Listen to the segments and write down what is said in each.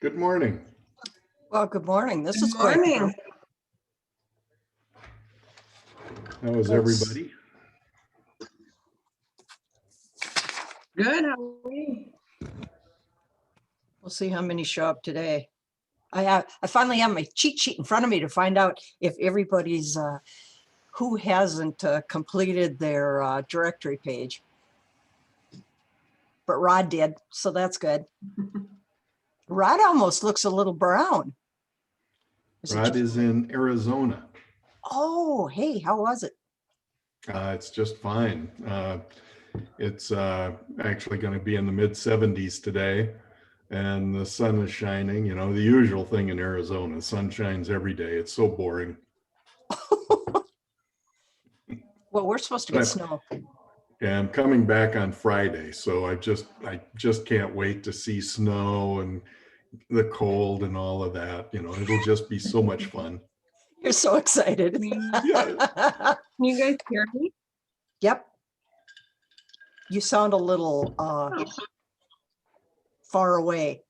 Good morning. Well, good morning. This Good is quite morning. How is everybody? Good. How are you? We'll see how many show up today. I finally have my cheat sheet in front of me to find out if everybody's who hasn't completed their directory page. But Rod did, so that's good. Rod almost looks a little brown. Rod is in Arizona. Oh, hey, how was it? It's just fine. It's actually going to be in the mid 70s today, and the sun is shining. You know, the usual thing in Arizona. Sun shines every day. It's so boring. Well, we're supposed to get snow. Yeah, I'm coming back on Friday, so I just can't wait to see snow and the cold and all of that. You know, it'll just be so much fun. You're so excited. Yeah. Can you guys hear me? Yep. You sound a little far away.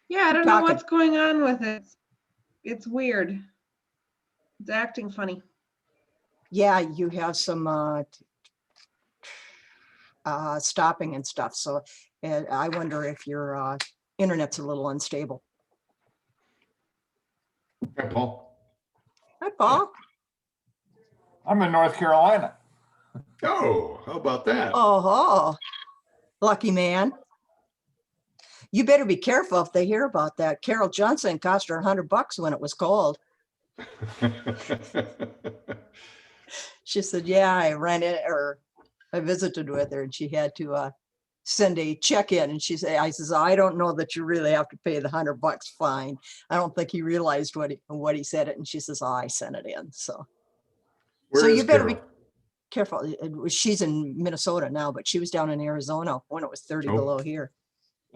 Yeah, I don't Talking. know what's going on with it. It's weird. It's acting funny. Yeah, you have some stopping and stuff. So I wonder if your internet's a little unstable. Hi, Paul. Hi, Paul. I'm in North Carolina. Oh, how about that? Oh, lucky man. You better be careful if they hear about that. Carol Johnson cost her $100 when it was cold. She said, yeah, I ran it, or I visited with her and she had to send a check in. And she said, I says, I don't know that you really have to pay the $100 fine. I don't think he realized what he said it. And she says, oh, I sent it in. So you better be careful. She's in Minnesota now, but she was down in Arizona when it was 30 below here.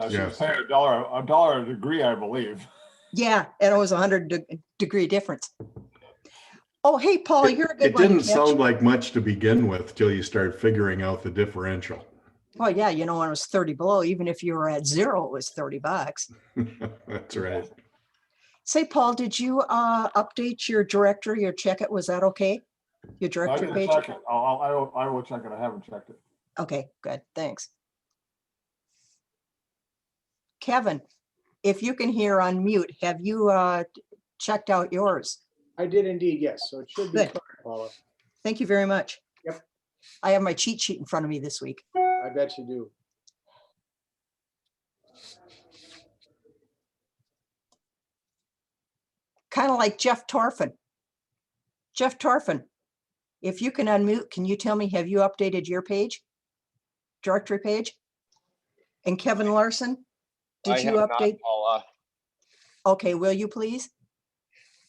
She was paying a dollar a degree, I believe. Yeah, and it was a 100-degree difference. Oh, hey, Paul, you're a good It one to didn't catch. sound like much to begin with till you start figuring out the differential. Well, yeah, you know, when it was 30 below, even if you were at zero, it was $30. That's right. Say, Paul, did you update your directory or check it? Was that okay? Your I directory can page? check it. I will check it. I haven't checked it. Okay, good. Thanks. Kevin, if you can hear on mute, have you checked out yours? I did indeed, yes. So it should be Good. fine, Paula. Thank you very much. Yep. I have my cheat sheet in front of me this week. I bet you do. Kind of like Jeff Torfin. Jeff Torfin, if you can unmute, can you tell me, have you updated your page? Directory page? And Kevin Larson, did you update? Not, Paula. Okay, will you please?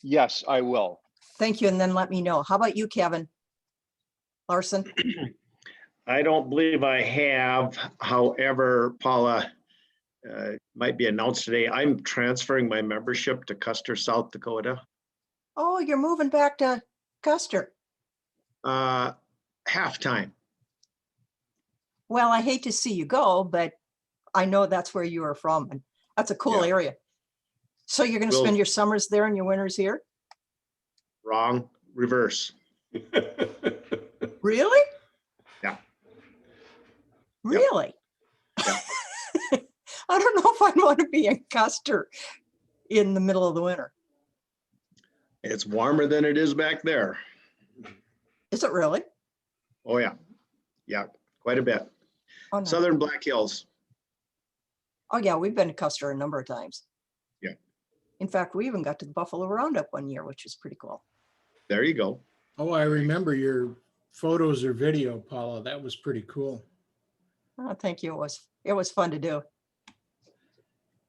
Yes, I will. Thank you, and then let me know. How about you, Kevin Larson? I don't believe I have. However, Paula, might be announced today, I'm transferring my membership to Custer, South Dakota. Oh, you're moving back to Custer. Halftime. Well, I hate to see you go, but I know that's where you are from, and that's a cool area. So you're going to spend your summers there and your winters here? Wrong. Reverse. Really? Yeah. Really? Yeah. I don't know if I'd want to be in Custer in the middle of the winter. It's warmer than it is back there. Is it really? Oh, yeah. Yeah, quite a bit. Oh, no. Southern Black Hills. Oh, yeah, we've been to Custer a number of times. Yeah. In fact, we even got to the Buffalo Roundup one year, which was pretty cool. There you go. Oh, I remember your photos or video, Paula. That was pretty cool. Oh, thank you. It was fun to do.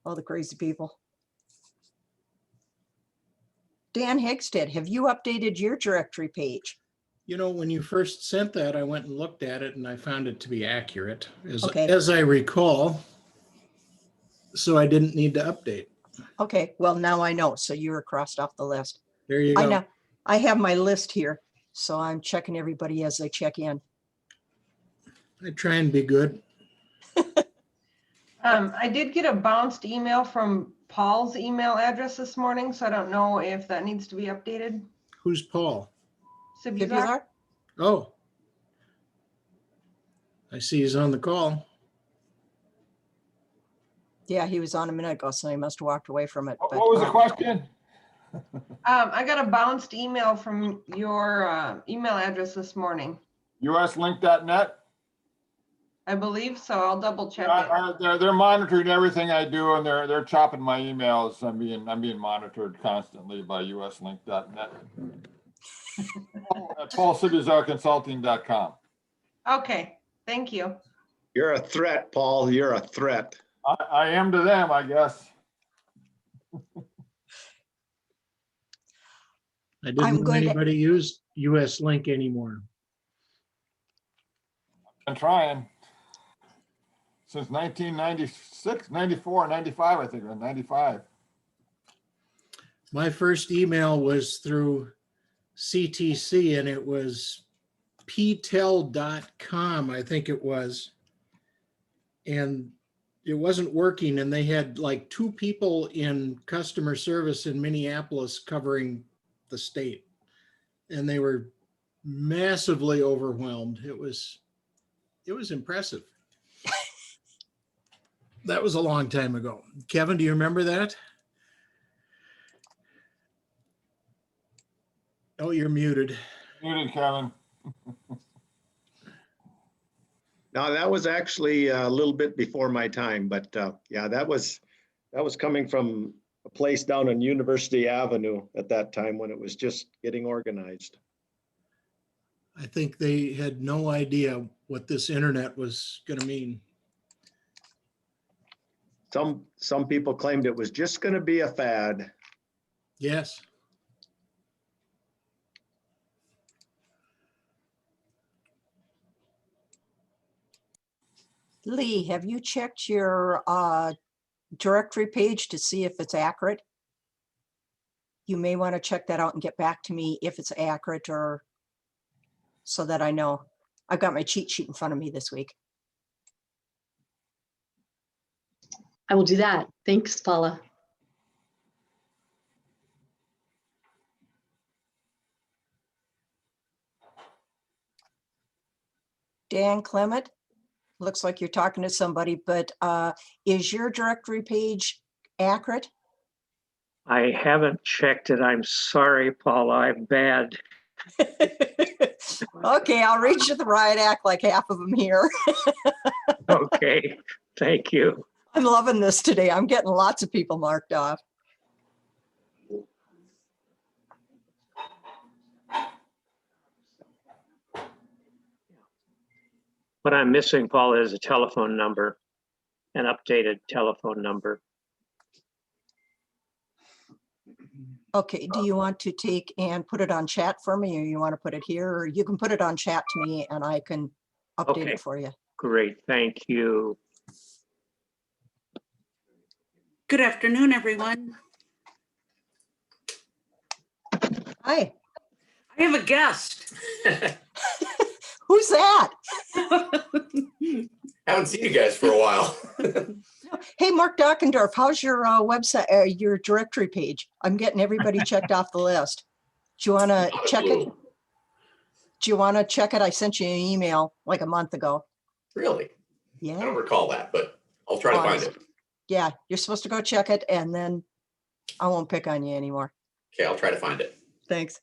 All the crazy people. Dan Hegstead, have you updated your directory page? You know, when you first sent that, I went and looked at it and I found it to be accurate, Okay. as I recall. So I didn't need to update. Okay, well, now I know. So you were crossed off the list. There you go. I have my list here, so I'm checking everybody as they check in. I try and be good. I did get a bounced email from Paul's email address this morning, so I don't know if that needs to be updated. Who's Paul? Sibuzar? Sibuzar? Oh. I see he's on the call. Yeah, he was on a minute ago, so he must have walked away from it. What but, was the question? I got a bounced email from your email address this morning. uslink.net? I believe so. I'll double check it. They're monitoring everything I do, and they're chopping my emails. I'm being monitored constantly by uslink.net. PaulSibuzarConsulting.com. Okay, thank you. You're a threat, Paul. You're a threat. I am to them, I guess. I I'm didn't know going to- anybody use US Link anymore. Been trying since 1996, 94, 95, I think, or 95. My first email was through CTC and it was ptel.com, I think it was. And it wasn't working, and they had like 2 people in customer service in Minneapolis covering the state. And they were massively overwhelmed. It was impressive. That was a long time ago. Kevin, do you remember that? Oh, you're muted. Muted, Kevin. Now, that was actually a little bit before my time, but yeah, that was coming from a place down on University Avenue at that time when it was just getting organized. I think they had no idea what this internet was going to mean. Some people claimed it was just going to be a fad. Yes. Lee, have you checked your directory page to see if it's accurate? You may want to check that out and get back to me if it's accurate, or so that I know. I've got my cheat sheet in front of me this week. I will do that. Thanks, Paula. Dan Clement, looks like you're talking to somebody, but is your directory page accurate? I haven't checked it. I'm sorry, Paula. I'm bad. Okay, I'll read you the riot act like half of them here. Okay, thank you. I'm loving this today. I'm getting lots of people marked off. What I'm missing, Paula, is a telephone number, an updated telephone number. Okay, do you want to take and put it on chat for me, or you want to put it here? Or you can put it on chat to me and I can update Okay. it for you. Great, thank you. Good afternoon, everyone. Hi, I have a guest. who's that? Haven't seen you guys for a while. Hey, Mark Dockendorf, how's your website, your directory page? I'm getting everybody checked off the list. Do you want to check it? Do you want to check it? I sent you an email like a month ago. Really? I Yeah. don't recall that, but I'll try to find it. Yeah, you're supposed to go check it and then I won't pick on you anymore. Okay, I'll try to find it. Thanks.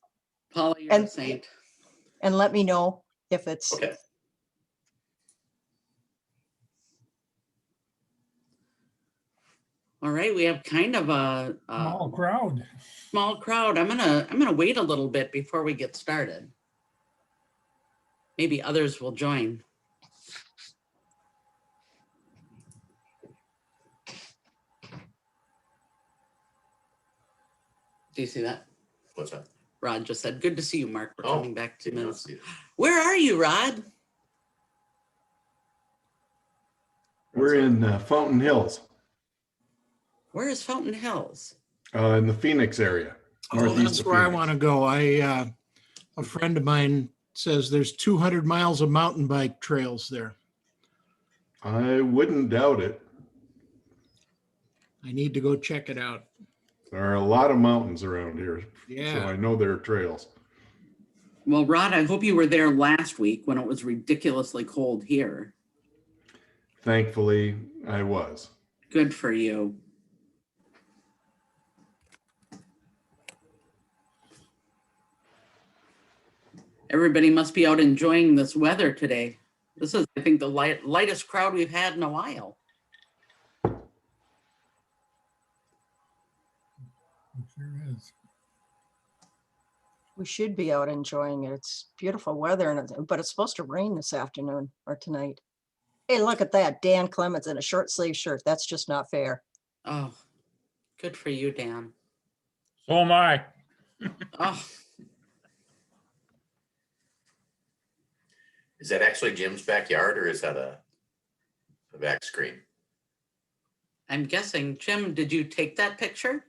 Paula, you're And- a saint. And let me know if it's, Okay. All right, we have kind of a crowd. small crowd. I'm gonna wait a little bit before we get started. Maybe others will join. Do you see that? What's that? Rod just said, "Good to see you, Mark. We're Oh, coming back 2 did not minutes." see it. Where are you, Rod? We're in Fountain Hills, Where is Fountain Hills? in the Phoenix area. Oh, northeast that's of where I Phoenix. want to go. A friend of mine says there's 200 miles of mountain bike trails there. I wouldn't doubt it. I need to go check it out. There are a lot of mountains around here, so Yeah. I know there are trails. Well, Rod, I hope you were there last week when it was ridiculously cold here. Thankfully, I was. Good for you. Everybody must be out enjoying this weather today. This is, I think, the lightest crowd we've had in a while. Sure is. We should be out enjoying it. It's beautiful weather, but it's supposed to rain this afternoon or tonight. Hey, look at that. Dan Clements in a short sleeve shirt. That's just not fair. Oh, good for you, Dan. So am I. Oh, Is that actually Jim's backyard or is that a back screen? I'm guessing. Jim, did you take that picture?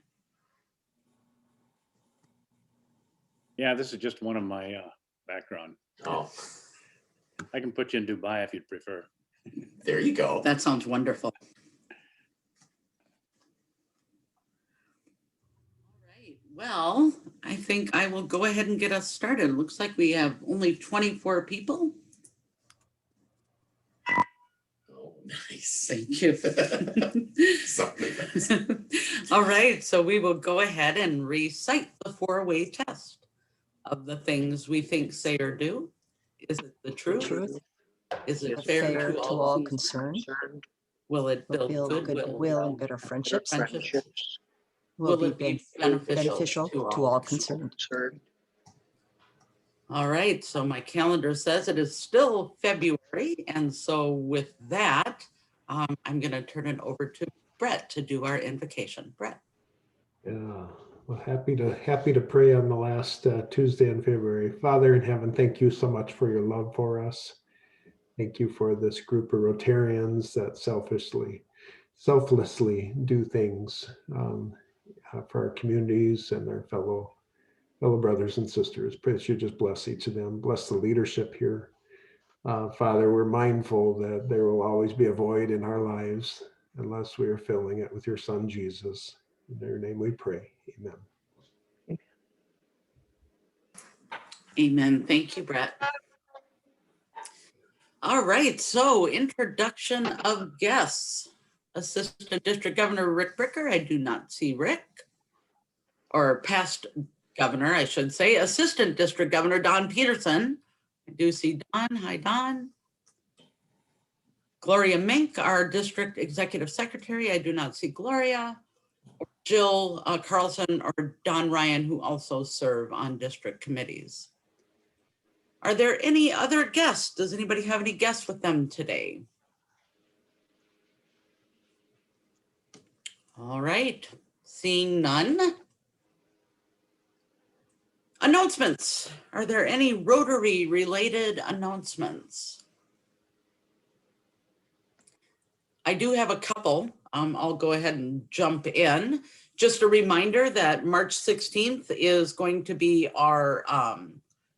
Yeah, this is just one of my background. Oh, I can put you in Dubai if you'd prefer. there you go. That sounds wonderful. All right. Well, I think I will go ahead and get us started. Looks like we have only 24 people. Oh, nice. Thank you. Something. All right, so we will go ahead and recite the four-way test of the things we think, say, or do. Is it the truth? Is it fair to all concerned? Will it Will build build goodwill goodwill and better friendships? Will it be beneficial to all concerned? All right, so my calendar says it is still February, and so with that, I'm going to turn it over to Brett to do our invocation. Brett. Yeah, well, happy to pray on the last Tuesday in February. Father in heaven, thank you so much for your love for us. Thank you for this group of Rotarians that selflessly do things for our communities and their fellow brothers and sisters. Pray that you just bless each of them, bless the leadership here. Father, we're mindful that there will always be a void in our lives unless we are filling it with your Son, Jesus. In your name we pray. Amen. Amen. Thank you, Brett. All right, so introduction of guests. Assistant District Governor Rick Bricker. I do not see Rick. Or past governor, I should say. Assistant District Governor Don Peterson. I do see Don. Hi, Don. Gloria Mink, our District Executive Secretary. I do not see Gloria. Jill Carlson or Don Ryan, who also serve on district committees. Are there any other guests? Does anybody have any guests with them today? All right, seeing none. Announcements. Are there any Rotary related announcements? I do have a couple. I'll go ahead and jump in. Just a reminder that March 16th is going to be our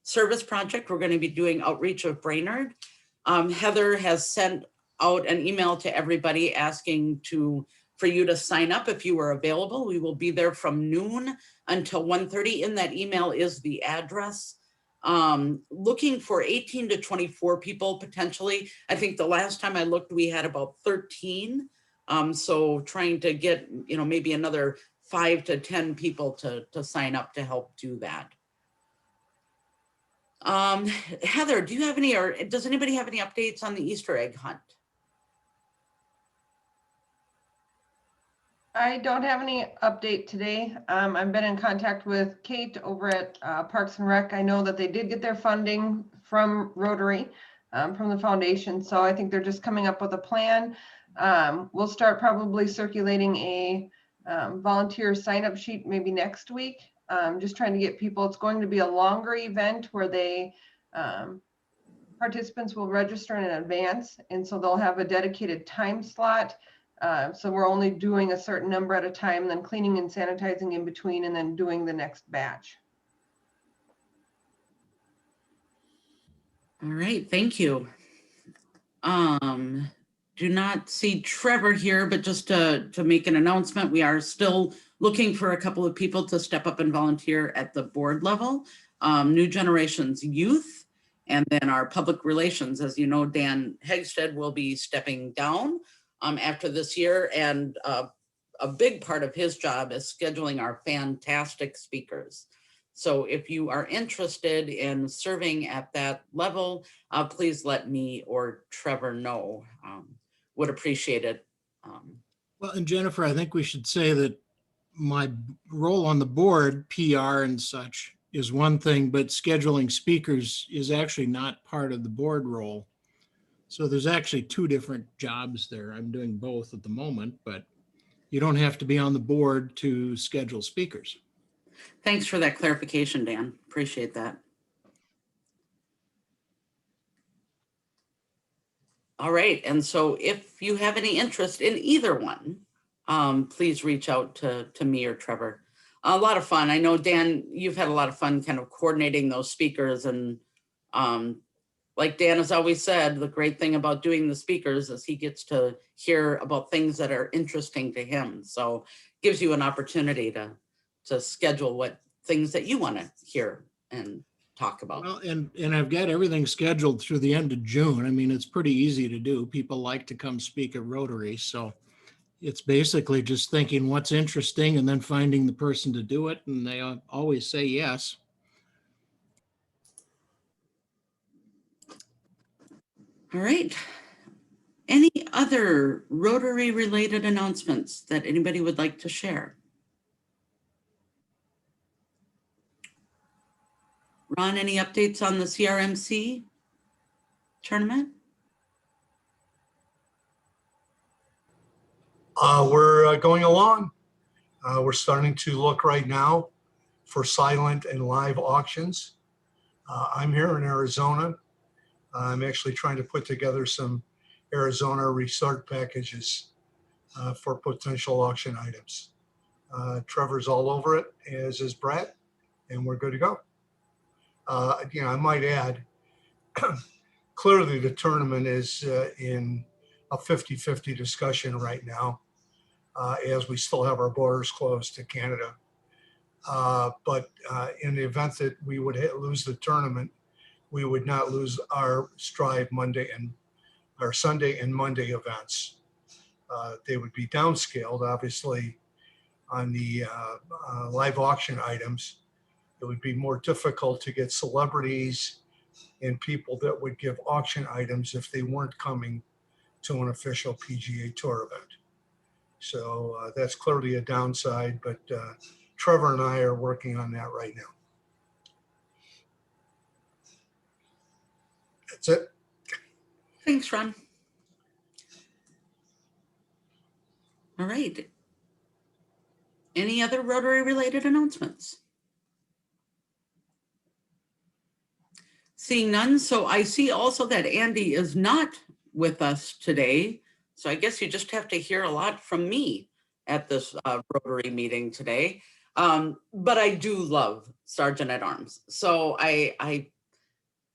service project. We're going to be doing outreach of Brainerd. Heather has sent out an email to everybody asking for you to sign up if you are available. We will be there from noon until 1:30. In that email is the address. Looking for 18 to 24 people potentially. I think the last time I looked, we had about 13. So trying to get, maybe another 5 to 10 people to sign up to help do that. Heather, do you have any, or does anybody have any updates on the Easter egg hunt? I don't have any update today. I've been in contact with Kate over at Parks and Rec. I know that they did get their funding from Rotary, from the foundation. So I think they're just coming up with a plan. We'll start probably circulating a volunteer sign-up sheet maybe next week. Just trying to get people, it's going to be a longer event where they, participants will register in advance. And so they'll have a dedicated time slot. So we're only doing a certain number at a time, then cleaning and sanitizing in between, and then doing the next batch. All right, thank you. do not see Trevor here, but just to make an announcement, we are still looking for a couple of people to step up and volunteer at the board level. New Generations Youth, and then our public relations. As you know, Dan Hegstead will be stepping down after this year, and a big part of his job is scheduling our fantastic speakers. So if you are interested in serving at that level, please let me or Trevor know. Would appreciate it. Well, and Jennifer, I think we should say that my role on the board, PR and such, is one thing, but scheduling speakers is actually not part of the board role. So there's actually two different jobs there. I'm doing both at the moment, but you don't have to be on the board to schedule speakers. Thanks for that clarification, Dan. Appreciate that. All right, and so if you have any interest in either one, please reach out to me or Trevor. A lot of fun. I know, Dan, you've had a lot of fun kind of coordinating those speakers, and like Dan has always said, the great thing about doing the speakers is he gets to hear about things that are interesting to him. So gives you an opportunity to schedule what things that you want to hear and talk about. Well, and I've got everything scheduled through the end of June. I mean, it's pretty easy to do. People like to come speak at Rotary. So it's basically just thinking what's interesting and then finding the person to do it. And they always say yes. All right. Any other Rotary related announcements that anybody would like to share? Ron, any updates on the CRMC tournament? We're going along. We're starting to look right now for silent and live auctions. I'm here in Arizona. I'm actually trying to put together some Arizona resort packages for potential auction items. Trevor's all over it, as is Brett, and we're good to go. Again, I might add, clearly the tournament is in a 50-50 discussion right now, as we still have our borders closed to Canada. But in the event that we would lose the tournament, we would not lose our Strive Monday and our Sunday and Monday events. They would be downscaled, obviously, on the live auction items. It would be more difficult to get celebrities and people that would give auction items if they weren't coming to an official PGA Tour event. So that's clearly a downside, but Trevor and I are working on that right now. That's it. Thanks, Ron. All right. Any other Rotary related announcements? Seeing none, so I see also that Andy is not with us today. So I guess you just have to hear a lot from me at this Rotary meeting today. But I do love Sergeant at Arms. So I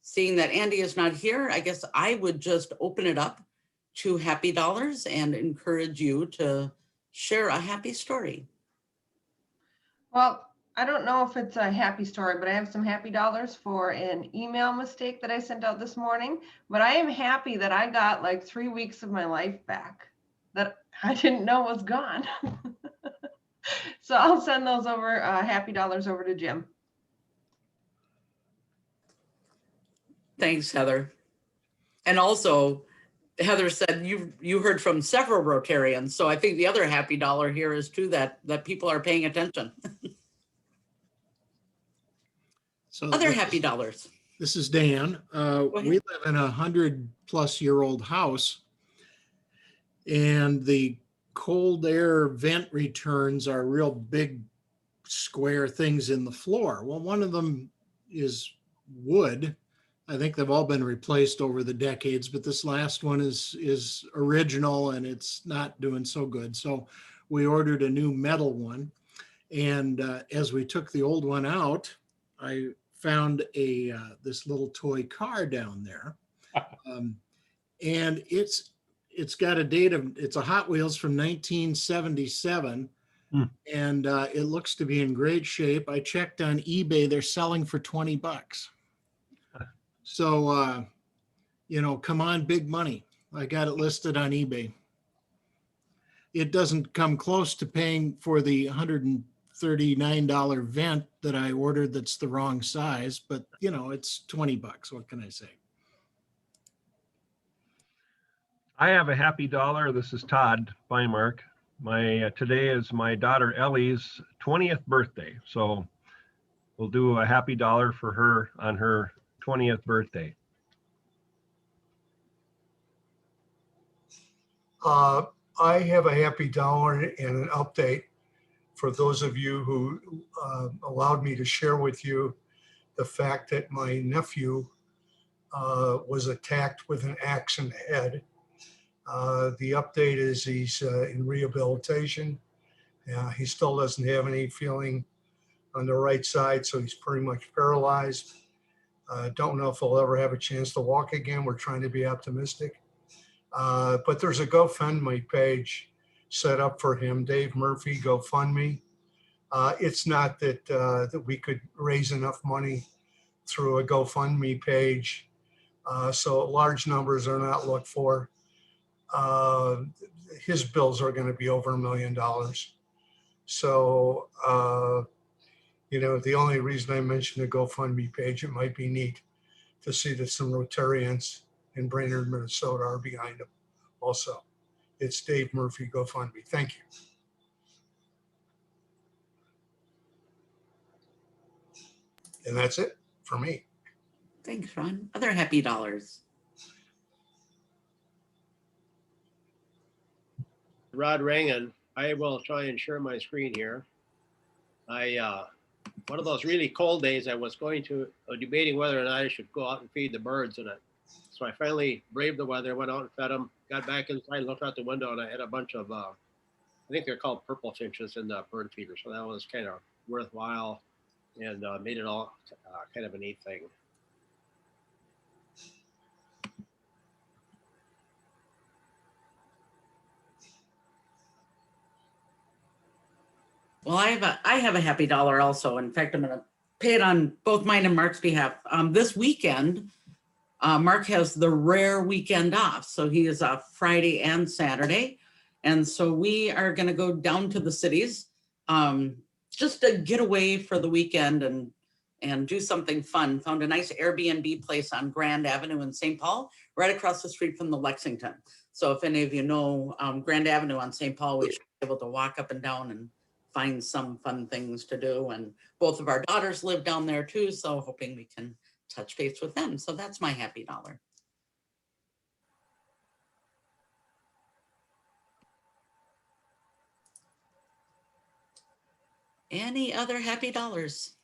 seeing that Andy is not here, I guess I would just open it up to happy dollars and encourage you to share a happy story. Well, I don't know if it's a happy story, but I have some happy dollars for an email mistake that I sent out this morning. But I am happy that I got like 3 weeks of my life back that I didn't know was gone. So I'll send those over, happy dollars over to Jim. Thanks, Heather. And also, Heather said you heard from several Rotarians. So I think the other happy dollar here is too that people are paying attention. So other happy dollars. This is Dan. We live in 100-plus-year-old house, and the cold air vent returns are real big square things in the floor. Well, one of them is wood. I think they've all been replaced over the decades, but this last one is original and it's not doing so good. So we ordered a new metal one. And as we took the old one out, I found this little toy car down there. And it's it's got a date of, it's a Hot Wheels from 1977. Hmm. And it looks to be in great shape. I checked on eBay, they're selling for 20 bucks. So, you know, come on, big money. I got it listed on eBay. It doesn't come close to paying for the $139 vent that I ordered that's the wrong size, but you know, it's 20 bucks. What can I say? I have a happy dollar. This is Todd Bymark. Today is my daughter Ellie's 20th birthday. So we'll do a happy dollar for her on her 20th birthday. I have a happy dollar and an update for those of you who allowed me to share with you the fact that my nephew was attacked with an axe in the head. The update is he's in rehabilitation. He still doesn't have any feeling on the right side, so he's pretty much paralyzed. Don't know if he'll ever have a chance to walk again. We're trying to be optimistic. But there's a GoFundMe page set up for him, Dave Murphy GoFundMe. It's not that that we could raise enough money through a GoFundMe page, so large numbers are not looked for. His bills are going to be over $1 million. So, you know, the only reason I mentioned the GoFundMe page, it might be neat to see that some Rotarians in Brainerd, Minnesota are behind him also. It's Dave Murphy GoFundMe. Thank you. And that's it for me. Thanks, Ron. Other happy dollars. Rod Rangan. I will try and share my screen here. One of those really cold days, I was debating whether or not I should go out and feed the birds. So I finally braved the weather, went out and fed them, got back inside, looked out the window, and I had a bunch of, I think they're called purple finches in the bird feeder. So that was kind of worthwhile and made it all kind of a neat thing. Well, I have a happy dollar also. In fact, I'm going to pay it on both mine and Mark's behalf. This weekend, Mark has the rare weekend off. So he is off Friday and Saturday. And so we are going to go down to the cities just to get away for the weekend and do something fun. Found a nice Airbnb place on Grand Avenue in St. Paul, right across the street from the Lexington. So if any of you know Grand Avenue on St. Paul, we should be able to walk up and down and find some fun things to do. And both of our daughters live down there too. So hoping we can touch base with them. So that's my happy dollar. Any other happy dollars?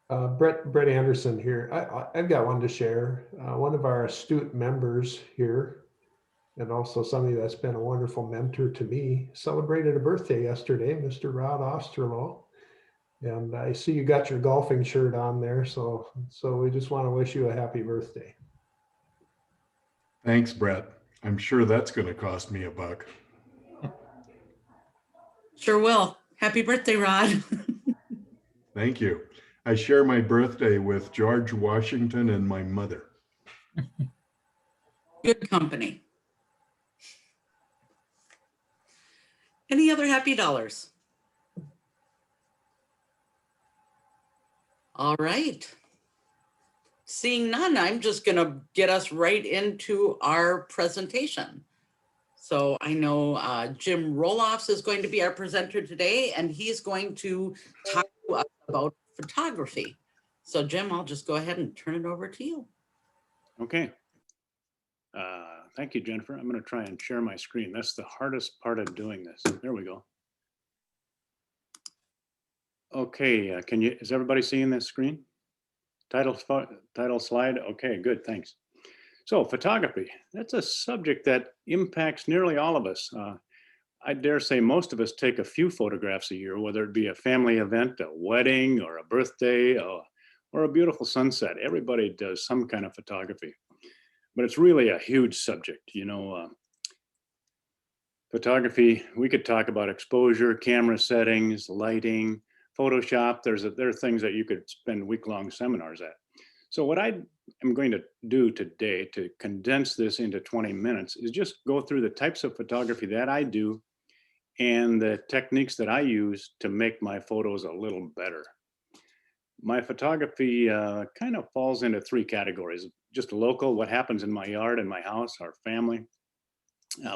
Brett Anderson here. I've got one to share. One of our astute members here, and also somebody that's been a wonderful mentor to me, celebrated a birthday yesterday, Mr. Rod Osterloh. And I see you got your golfing shirt on there, so we just want to wish you a happy birthday. Thanks, Brett. I'm sure that's going to cost me $1. Sure will. Happy birthday, Rod. Thank you. I share my birthday with George Washington and my mother. Good company. Any other happy dollars? All right. Seeing none, I'm just going to get us right into our presentation. So I know Jim Roloffs is going to be our presenter today, and he's going to talk to us about photography. So Jim, I'll just go ahead and turn it over to you. Okay. Thank you, Jennifer. I'm going to try and share my screen. That's the hardest part of doing this. There we go. Okay, is everybody seeing this screen? Title slide? Okay, good, thanks. So photography, that's a subject that impacts nearly all of us. I dare say most of us take a few photographs a year, whether it be a family event, a wedding, or a birthday, or a beautiful sunset. Everybody does some kind of photography. But it's really a huge subject. You know, photography, we could talk about exposure, camera settings, lighting, Photoshop. There are things that you could spend week-long seminars at. So what I am going to do today to condense this into 20 minutes is just go through the types of photography that I do and the techniques that I use to make my photos a little better. My photography kind of falls into three categories: just local, what happens in my yard and my house, our family,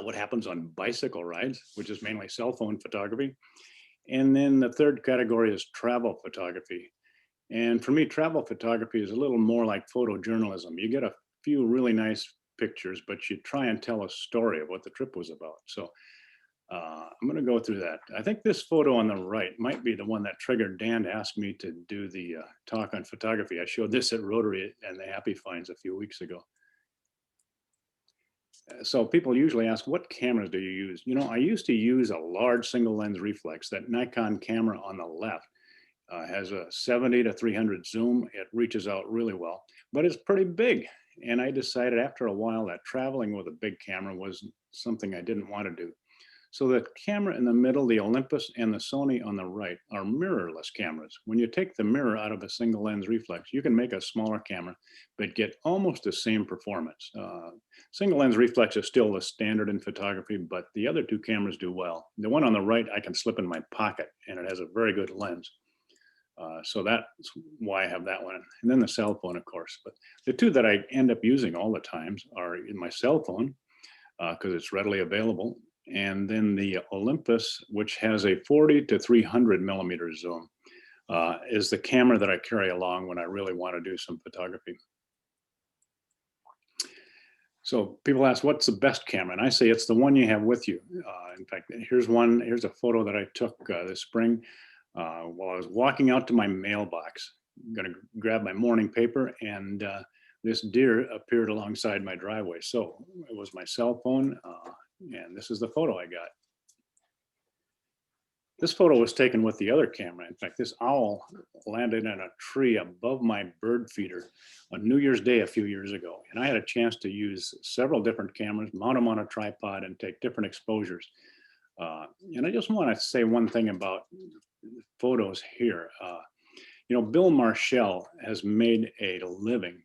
what happens on bicycle rides, which is mainly cell phone photography. And then the third category is travel photography. And for me, travel photography is a little more like photojournalism. You get a few really nice pictures, but you try and tell a story of what the trip was about. So I'm going to go through that. I think this photo on the right might be the one that triggered Dan to ask me to do the talk on photography. I showed this at Rotary and the Happy Finds a few weeks ago. So people usually ask, what cameras do you use? You know, I used to use a large single lens reflex. That Nikon camera on the left has a 70 to 300 zoom. It reaches out really well, but it's pretty big. And I decided after a while that traveling with a big camera was something I didn't want to do. So the camera in the middle, the Olympus, and the Sony on the right are mirrorless cameras. When you take the mirror out of a single lens reflex, you can make a smaller camera, but get almost the same performance. Single lens reflex is still the standard in photography, but the other two cameras do well. The one on the right, I can slip in my pocket, and it has a very good lens. So that's why I have that one. And then the cell phone, of course. But the two that I end up using all the times are in my cell phone, because it's readily available. And then the Olympus, which has a 40 to 300 millimeter zoom, is the camera that I carry along when I really want to do some photography. So people ask, what's the best camera? And I say, it's the one you have with you. In fact, here's a photo that I took this spring while I was walking out to my mailbox. I'm gonna grab my morning paper, and this deer appeared alongside my driveway. So it was my cell phone, and this is the photo I got. This photo was taken with the other camera. In fact, this owl landed in a tree above my bird feeder on New Year's Day a few years ago. And I had a chance to use several different cameras, mount them on a tripod, and take different exposures. And I just want to say one thing about photos here. You know, Bill Marshall has made a living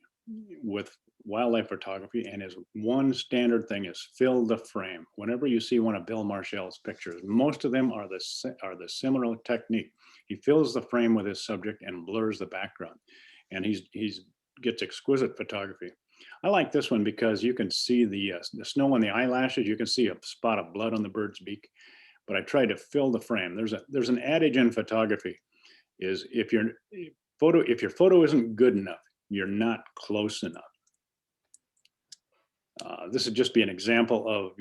with wildlife photography, and his one standard thing is fill the frame. Whenever you see one of Bill Marshall's pictures, most of them are the similar technique. He fills the frame with his subject and blurs the background, and he's gets exquisite photography. I like this one because you can see the snow on the eyelashes. You can see a spot of blood on the bird's beak, but I try to fill the frame. There's an adage in photography: is if your photo isn't good enough, you're not close enough. This would just be an example of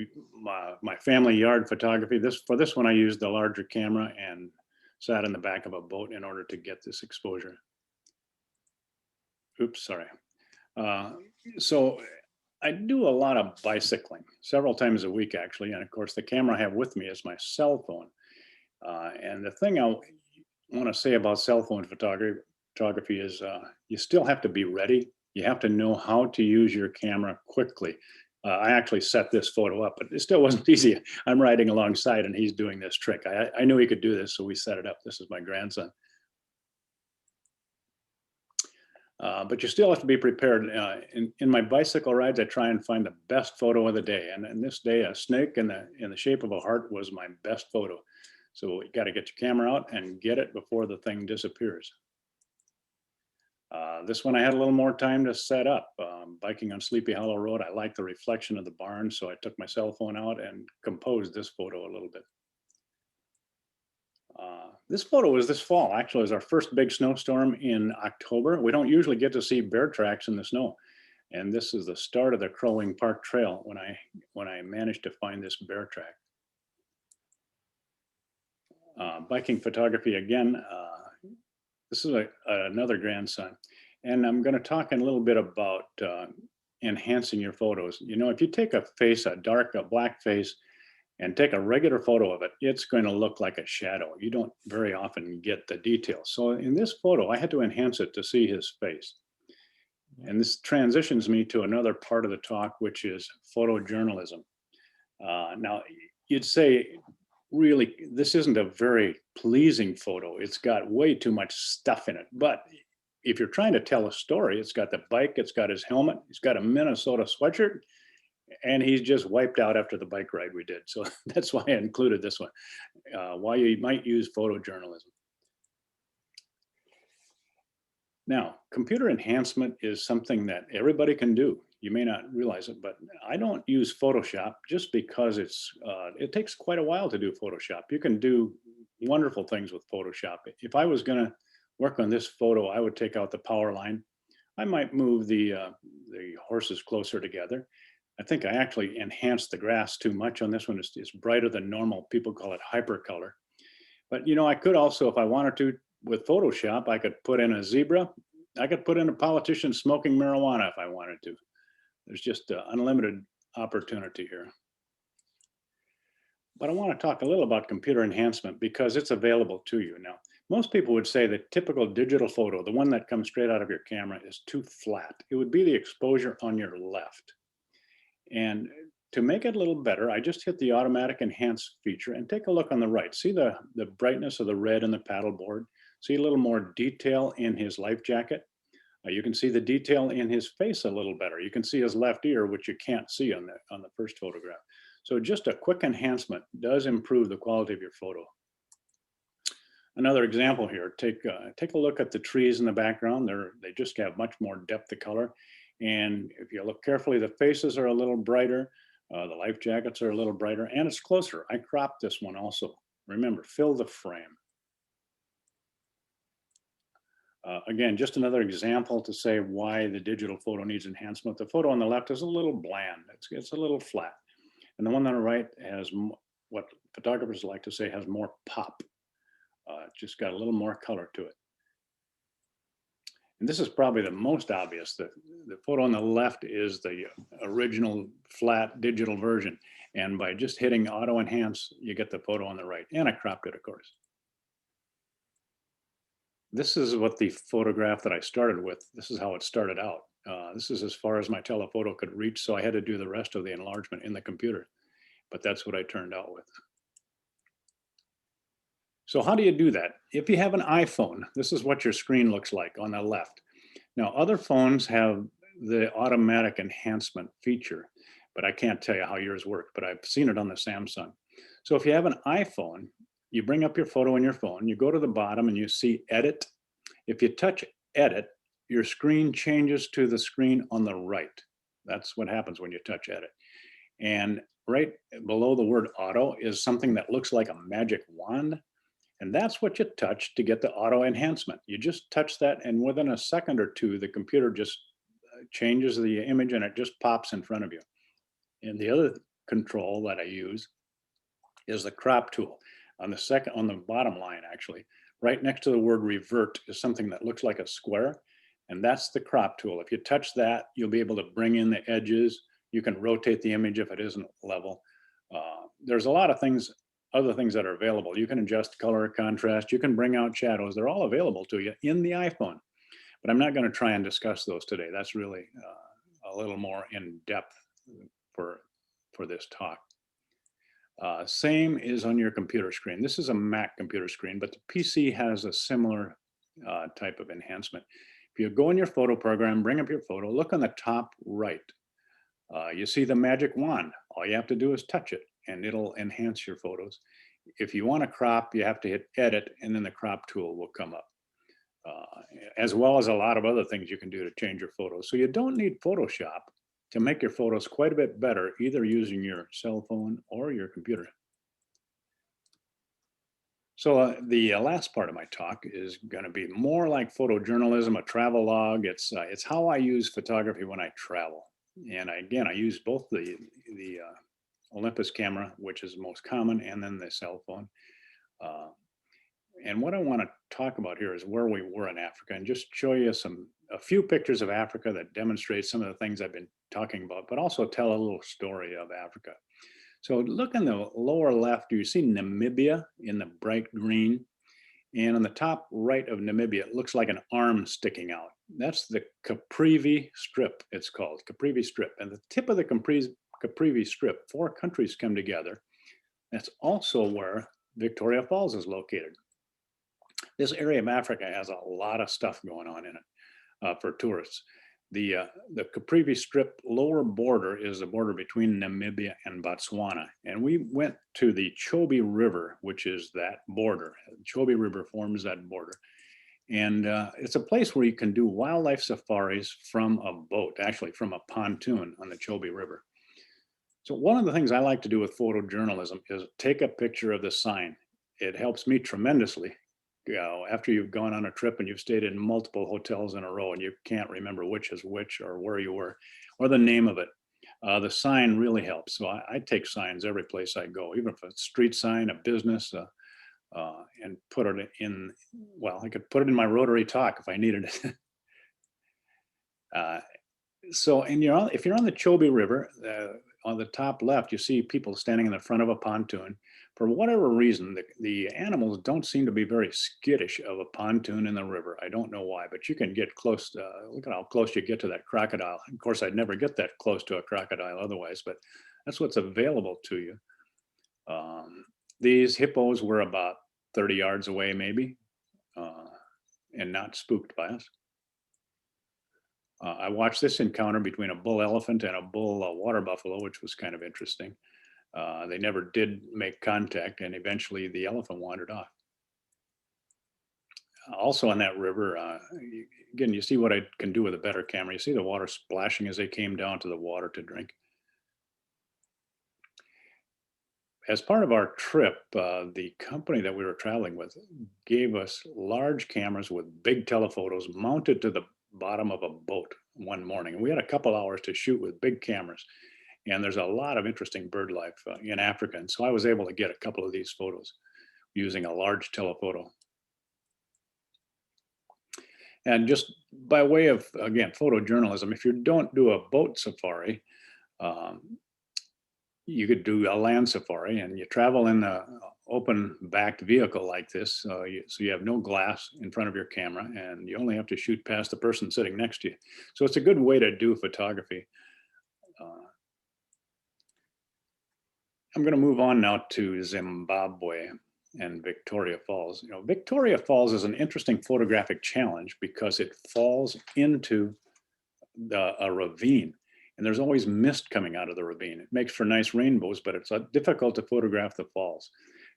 my family yard photography. For this one, I used the larger camera and sat in the back of a boat in order to get this exposure. Oops, sorry. So I do a lot of bicycling, several times a week actually. And of course, the camera I have with me is my cell phone. And the thing I want to say about cell phone photography is you still have to be ready. You have to know how to use your camera quickly. I actually set this photo up, but it still wasn't easy. I'm riding alongside and he's doing this trick. I knew he could do this, so we set it up. This is my grandson. But you still have to be prepared. In my bicycle rides, I try and find the best photo of the day. And this day, a snake in the shape of a heart was my best photo. So you got to get your camera out and get it before the thing disappears. This one I had a little more time to set up. Biking on Sleepy Hollow Road, I like the reflection of the barn, so I took my cell phone out and composed this photo a little bit. This photo was this fall. Actually, it was our first big snowstorm in October. We don't usually get to see bear tracks in the snow. And this is the start of the Crowing Park Trail when I managed to find this bear track. Biking photography again. This is another grandson. And I'm going to talk a little bit about enhancing your photos. You know, if you take a black face, and take a regular photo of it, it's going to look like a shadow. You don't very often get the details. So in this photo, I had to enhance it to see his face. And this transitions me to another part of the talk, which is photojournalism. Now, you'd say, really, this isn't a very pleasing photo. It's got way too much stuff in it. But if you're trying to tell a story, it's got the bike, it's got his helmet, he's got a Minnesota sweatshirt, and he's just wiped out after the bike ride we did. So that's why I included this one, why you might use photojournalism. Now, computer enhancement is something that everybody can do. You may not realize it, but I don't use Photoshop just because it takes quite a while to do Photoshop. You can do wonderful things with Photoshop. If I was going to work on this photo, I would take out the power line. I might move the horses closer together. I think I actually enhanced the grass too much on this one. It's brighter than normal. People call it hypercolor. But you know, I could also, if I wanted to, with Photoshop, I could put in a zebra. I could put in a politician smoking marijuana if I wanted to. There's just unlimited opportunity here. But I want to talk a little about computer enhancement because it's available to you now. Most people would say the typical digital photo, the one that comes straight out of your camera, is too flat. It would be the exposure on your left. And to make it a little better, I just hit the automatic enhance feature and take a look on the right. See the brightness of the red in the paddle board? See a little more detail in his life jacket? You can see the detail in his face a little better. You can see his left ear, which you can't see on the first photograph. So just a quick enhancement does improve the quality of your photo. Another example here, take a look at the trees in the background. They just have much more depth of color. And if you look carefully, the faces are a little brighter. The life jackets are a little brighter, and it's closer. I cropped this one also. Remember, fill the frame. Again, just another example to say why the digital photo needs enhancement. The photo on the left is a little bland. It's a little flat. And the one on the right has what photographers like to say has more pop. Just got a little more color to it. And this is probably the most obvious. The photo on the left is the original flat digital version. And by just hitting auto enhance, you get the photo on the right. And I cropped it, of course. This is what the photograph that I started with, this is how it started out. This is as far as my telephoto could reach, so I had to do the rest of the enlargement in the computer. But that's what I turned out with. So how do you do that? If you have an iPhone, this is what your screen looks like on the left. Now, other phones have the automatic enhancement feature, but I can't tell you how yours works, but I've seen it on the Samsung. So if you have an iPhone, you bring up your photo on your phone, you go to the bottom and you see edit. If you touch edit, your screen changes to the screen on the right. That's what happens when you touch edit. And right below the word auto is something that looks like a magic wand. And that's what you touch to get the auto enhancement. You just touch that, and within a second or two, the computer just changes the image and it just pops in front of you. And the other control that I use is the crop tool. On the bottom line, actually, right next to the word revert is something that looks like a square, and that's the crop tool. If you touch that, you'll be able to bring in the edges. You can rotate the image if it isn't level. There's a lot of things, other things that are available. You can adjust color, contrast, you can bring out shadows. They're all available to you in the iPhone, but I'm not going to try and discuss those today. That's really a little more in depth for this talk. Same is on your computer screen. This is a Mac computer screen, but the PC has a similar type of enhancement. If you go in your photo program, bring up your photo, look on the top right. You see the magic wand. All you have to do is touch it and it'll enhance your photos. If you want to crop, you have to hit edit and then the crop tool will come up. As well as a lot of other things you can do to change your photos. So you don't need Photoshop to make your photos quite a bit better, either using your cell phone or your computer. So the last part of my talk is going to be more like photojournalism, a travel log. It's how I use photography when I travel. And again, I use both the Olympus camera, which is the most common, and then the cell phone. And what I want to talk about here is where we were in Africa, and just show you a few pictures of Africa that demonstrate some of the things I've been talking about, but also tell a little story of Africa. So look in the lower left, you see Namibia in the bright green. And on the top right of Namibia, it looks like an arm sticking out. That's the Caprivi Strip, it's called, Caprivi Strip. And the tip of the Caprivi Strip, 4 countries come together. That's also where Victoria Falls is located. This area of Africa has a lot of stuff going on in it for tourists. The Caprivi Strip lower border is the border between Namibia and Botswana. And we went to the Chobe River, which is that border. Chobe River forms that border. And it's a place where you can do wildlife safaris from a boat, actually from a pontoon on the Chobe River. So one of the things I like to do with photojournalism is take a picture of the sign. It helps me tremendously. You know, after you've gone on a trip and you've stayed in multiple hotels in a row and you can't remember which is which or where you were or the name of it, the sign really helps. So I take signs every place I go, even if it's a street sign, a business, and put it in, well, I could put it in my Rotary talk if I needed it. And if you're on the Chobe River, on the top left, you see people standing in the front of a pontoon. For whatever reason, the animals don't seem to be very skittish of a pontoon in the river. I don't know why, but you can get close. Look at how close you get to that crocodile. Of course, I'd never get that close to a crocodile otherwise, but that's what's available to you. These hippos were about 30 yards away, maybe, and not spooked by us. I watched this encounter between a bull elephant and a bull water buffalo, which was kind of interesting. They never did make contact, and eventually the elephant wandered off. Also on that river, again, you see what I can do with a better camera. You see the water splashing as they came down to the water to drink. As part of our trip, the company that we were traveling with gave us large cameras with big telephotos mounted to the bottom of a boat one morning. We had a couple hours to shoot with big cameras, and there's a lot of interesting bird life in Africa. And so I was able to get a couple of these photos using a large telephoto. And just by way of, again, photojournalism, if you don't do a boat safari, you could do a land safari, and you travel in an open backed vehicle like this. So you have no glass in front of your camera, and you only have to shoot past the person sitting next to you. So it's a good way to do photography. I'm going to move on now to Zimbabwe and Victoria Falls. You know, Victoria Falls is an interesting photographic challenge because it falls into a ravine. And there's always mist coming out of the ravine. It makes for nice rainbows, but it's difficult to photograph the falls.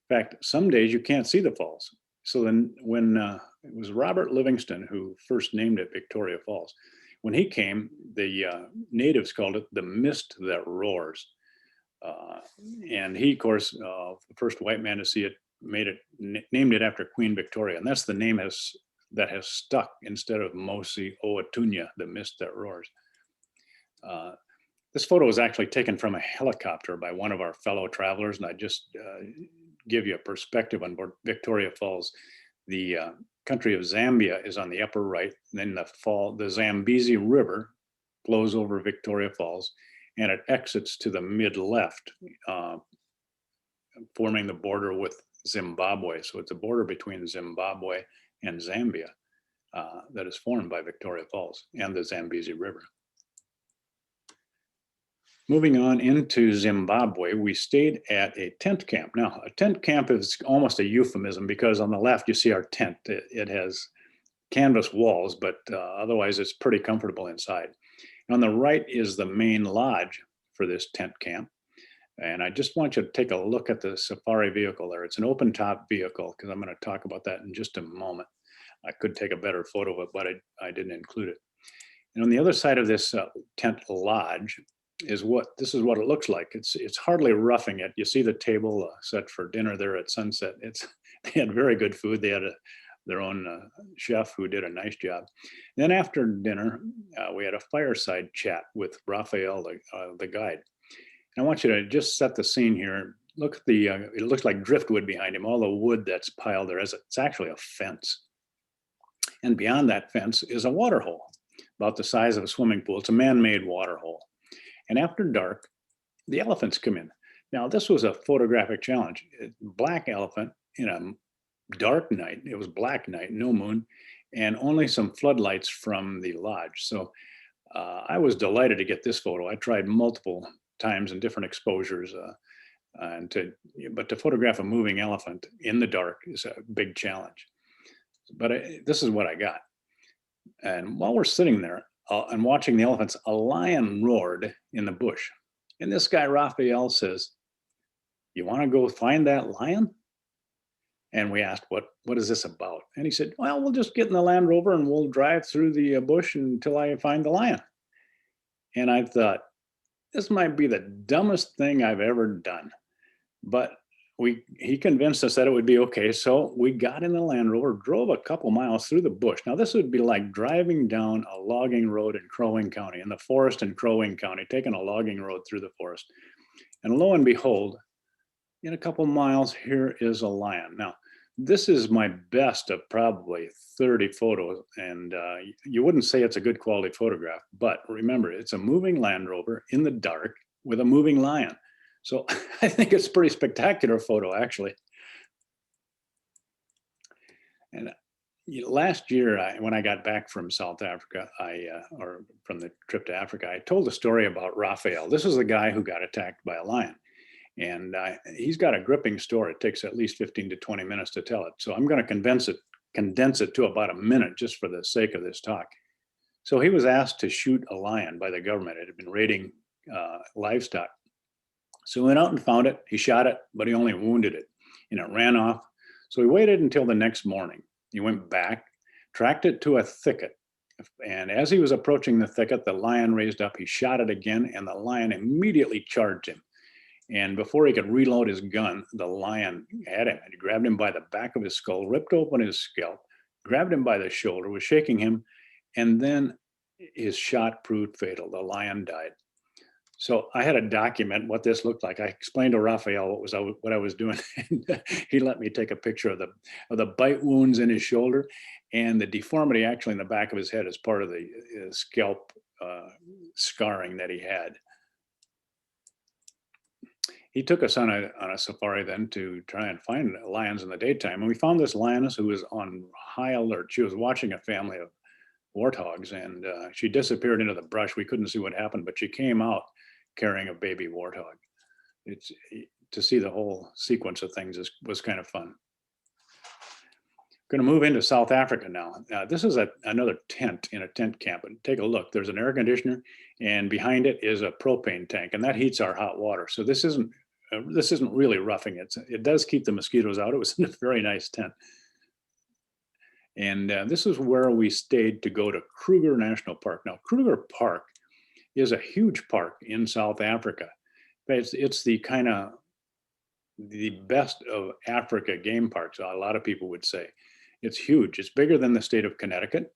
In fact, some days you can't see the falls. So then when it was Robert Livingston who first named it Victoria Falls, when he came, the natives called it the mist that roars. And he, of course, the first white man to see it, named it after Queen Victoria. And that's the name that has stuck instead of Mosi Oatunya, the mist that roars. This photo was actually taken from a helicopter by one of our fellow travelers, and I just give you a perspective on Victoria Falls. The country of Zambia is on the upper right, and then the Zambezi River flows over Victoria Falls, and it exits to the mid-left, forming the border with Zimbabwe. So it's a border between Zimbabwe and Zambia that is formed by Victoria Falls and the Zambezi River. Moving on into Zimbabwe, we stayed at a tent camp. Now, a tent camp is almost a euphemism because on the left you see our tent. It has canvas walls, but otherwise it's pretty comfortable inside. And on the right is the main lodge for this tent camp. And I just want you to take a look at the safari vehicle there. It's an open top vehicle because I'm going to talk about that in just a moment. I could take a better photo of it, but I didn't include it. And on the other side of this tent lodge is this is what it looks like. It's hardly roughing it. You see the table set for dinner there at sunset. They had very good food. They had their own chef who did a nice job. Then after dinner, we had a fireside chat with Raphael, the guide. And I want you to just set the scene here. Look at it looks like driftwood behind him, all the wood that's piled there. It's actually a fence. And beyond that fence is a water hole, about the size of a swimming pool. It's a man-made water hole. And after dark, the elephants come in. Now, this was a photographic challenge. Black elephant in a dark night. It was black night, no moon, and only some floodlights from the lodge. So I was delighted to get this photo. I tried multiple times in different exposures. But to photograph a moving elephant in the dark is a big challenge. But this is what I got. And while we're sitting there and watching the elephants, a lion roared in the bush. And this guy, Raphael, says, "You want to go find that lion?" And we asked, what is this about? And he said, "Well, we'll just get in the Land Rover and we'll drive through the bush until I find the lion." And I thought, this might be the dumbest thing I've ever done. But he convinced us that it would be okay. So we got in the Land Rover, drove a couple miles through the bush. Now, this would be like driving down a logging road in Crow Wing County, in the forest in Crow Wing County, taking a logging road through the forest. And lo and behold, in a couple miles, here is a lion. Now, this is my best of probably 30 photos, and you wouldn't say it's a good quality photograph, but remember, it's a moving Land Rover in the dark with a moving lion. So I think it's a pretty spectacular photo, actually. And last year, when I got back from South Africa, or from the trip to Africa, I told a story about Raphael. This is the guy who got attacked by a lion. And he's got a gripping story. It takes at least 15 to 20 minutes to tell it. So I'm going to condense it to about a minute just for the sake of this talk. So he was asked to shoot a lion by the government. It had been raiding livestock. So he went out and found it. He shot it, but he only wounded it, and it ran off. So he waited until the next morning. He went back, tracked it to a thicket. And as he was approaching the thicket, the lion raised up. He shot it again, and the lion immediately charged him. And before he could reload his gun, the lion had him. He grabbed him by the back of his skull, ripped open his scalp, grabbed him by the shoulder, was shaking him, and then his shot proved fatal. The lion died. So I had to document what this looked like. I explained to Raphael what I was doing, and he let me take a picture of the bite wounds in his shoulder and the deformity actually in the back of his head as part of the scalp scarring that he had. He took us on a safari then to try and find lions in the daytime. And we found this lioness who was on high alert. She was watching a family of warthogs, and she disappeared into the brush. We couldn't see what happened, but she came out carrying a baby warthog. To see the whole sequence of things was kind of fun. Going to move into South Africa now. This is another tent in a tent camp. And take a look. There's an air conditioner, and behind it is a propane tank, and that heats our hot water. So this isn't really roughing it. It does keep the mosquitoes out. It was a very nice tent. And this is where we stayed to go to Kruger National Park. Now, Kruger Park is a huge park in South Africa. It's the best of Africa game parks, a lot of people would say. It's huge. It's bigger than the state of Connecticut.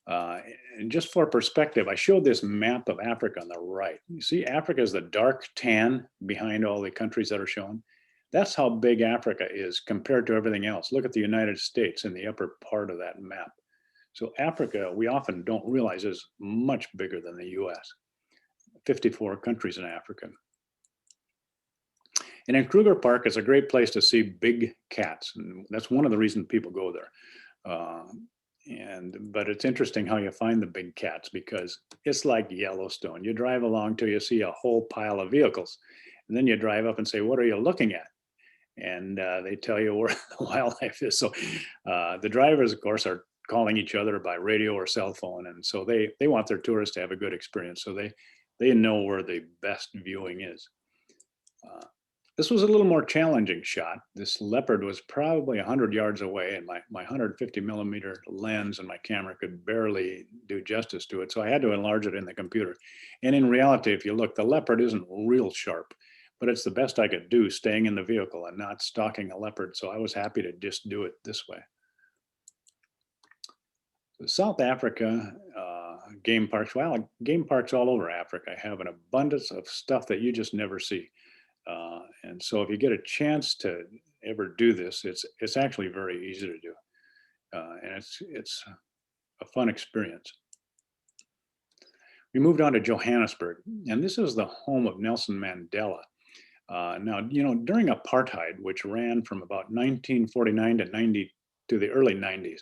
And just for perspective, I showed this map of Africa on the right. You see, Africa is the dark tan behind all the countries that are shown. That's how big Africa is compared to everything else. Look at the United States in the upper part of that map. So Africa, we often don't realize, is much bigger than the US. 54 countries in Africa. And in Kruger Park, it's a great place to see big cats. And that's one of the reasons people go there. But it's interesting how you find the big cats, because it's like Yellowstone. You drive along till you see a whole pile of vehicles. And then you drive up and say, "What are you looking at?" And they tell you where the wildlife is. So the drivers, of course, are calling each other by radio or cell phone. And so they want their tourists to have a good experience. So they know where the best viewing is. This was a little more challenging shot. This leopard was probably 100 yards away, and my 150 millimeter lens and my camera could barely do justice to it. So I had to enlarge it in the computer. And in reality, if you look, the leopard isn't real sharp, but it's the best I could do staying in the vehicle and not stalking a leopard. So I was happy to just do it this way. So South Africa, game parks, well, game parks all over Africa have an abundance of stuff that you just never see. And so if you get a chance to ever do this, it's actually very easy to do. And it's a fun experience. We moved on to Johannesburg, and this is the home of Nelson Mandela. Now, during apartheid, which ran from about 1949 to the early 90s,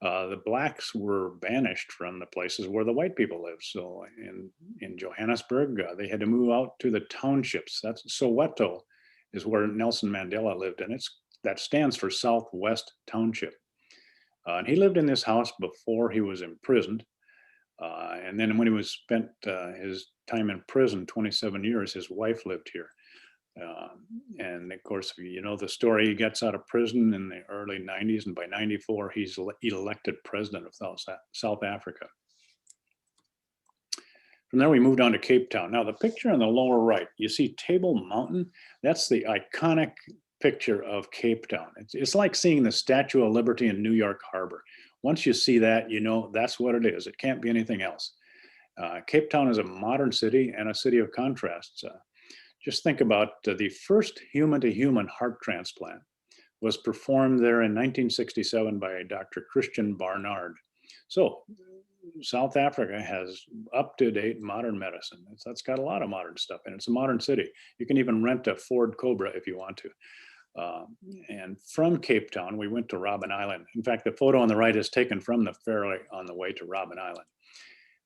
the blacks were banished from the places where the white people lived. So in Johannesburg, they had to move out to the townships. That's Soweto is where Nelson Mandela lived, and that stands for Southwest Township. And he lived in this house before he was imprisoned. And then when he was spent his time in prison, 27 years, his wife lived here. And of course, you know the story, he gets out of prison in the early 90s, and by 94, he's elected president of South Africa. From there, we moved on to Cape Town. Now, the picture on the lower right, you see Table Mountain. That's the iconic picture of Cape Town. It's like seeing the Statue of Liberty in New York Harbor. Once you see that, you know that's what it is. It can't be anything else. Cape Town is a modern city and a city of contrasts. Just think about the first human-to-human heart transplant was performed there in 1967 by Dr. Christian Barnard. So South Africa has up-to-date modern medicine. That's got a lot of modern stuff, and it's a modern city. You can even rent a Ford Cobra if you want to. And from Cape Town, we went to Robben Island. In fact, the photo on the right is taken from the ferry on the way to Robben Island.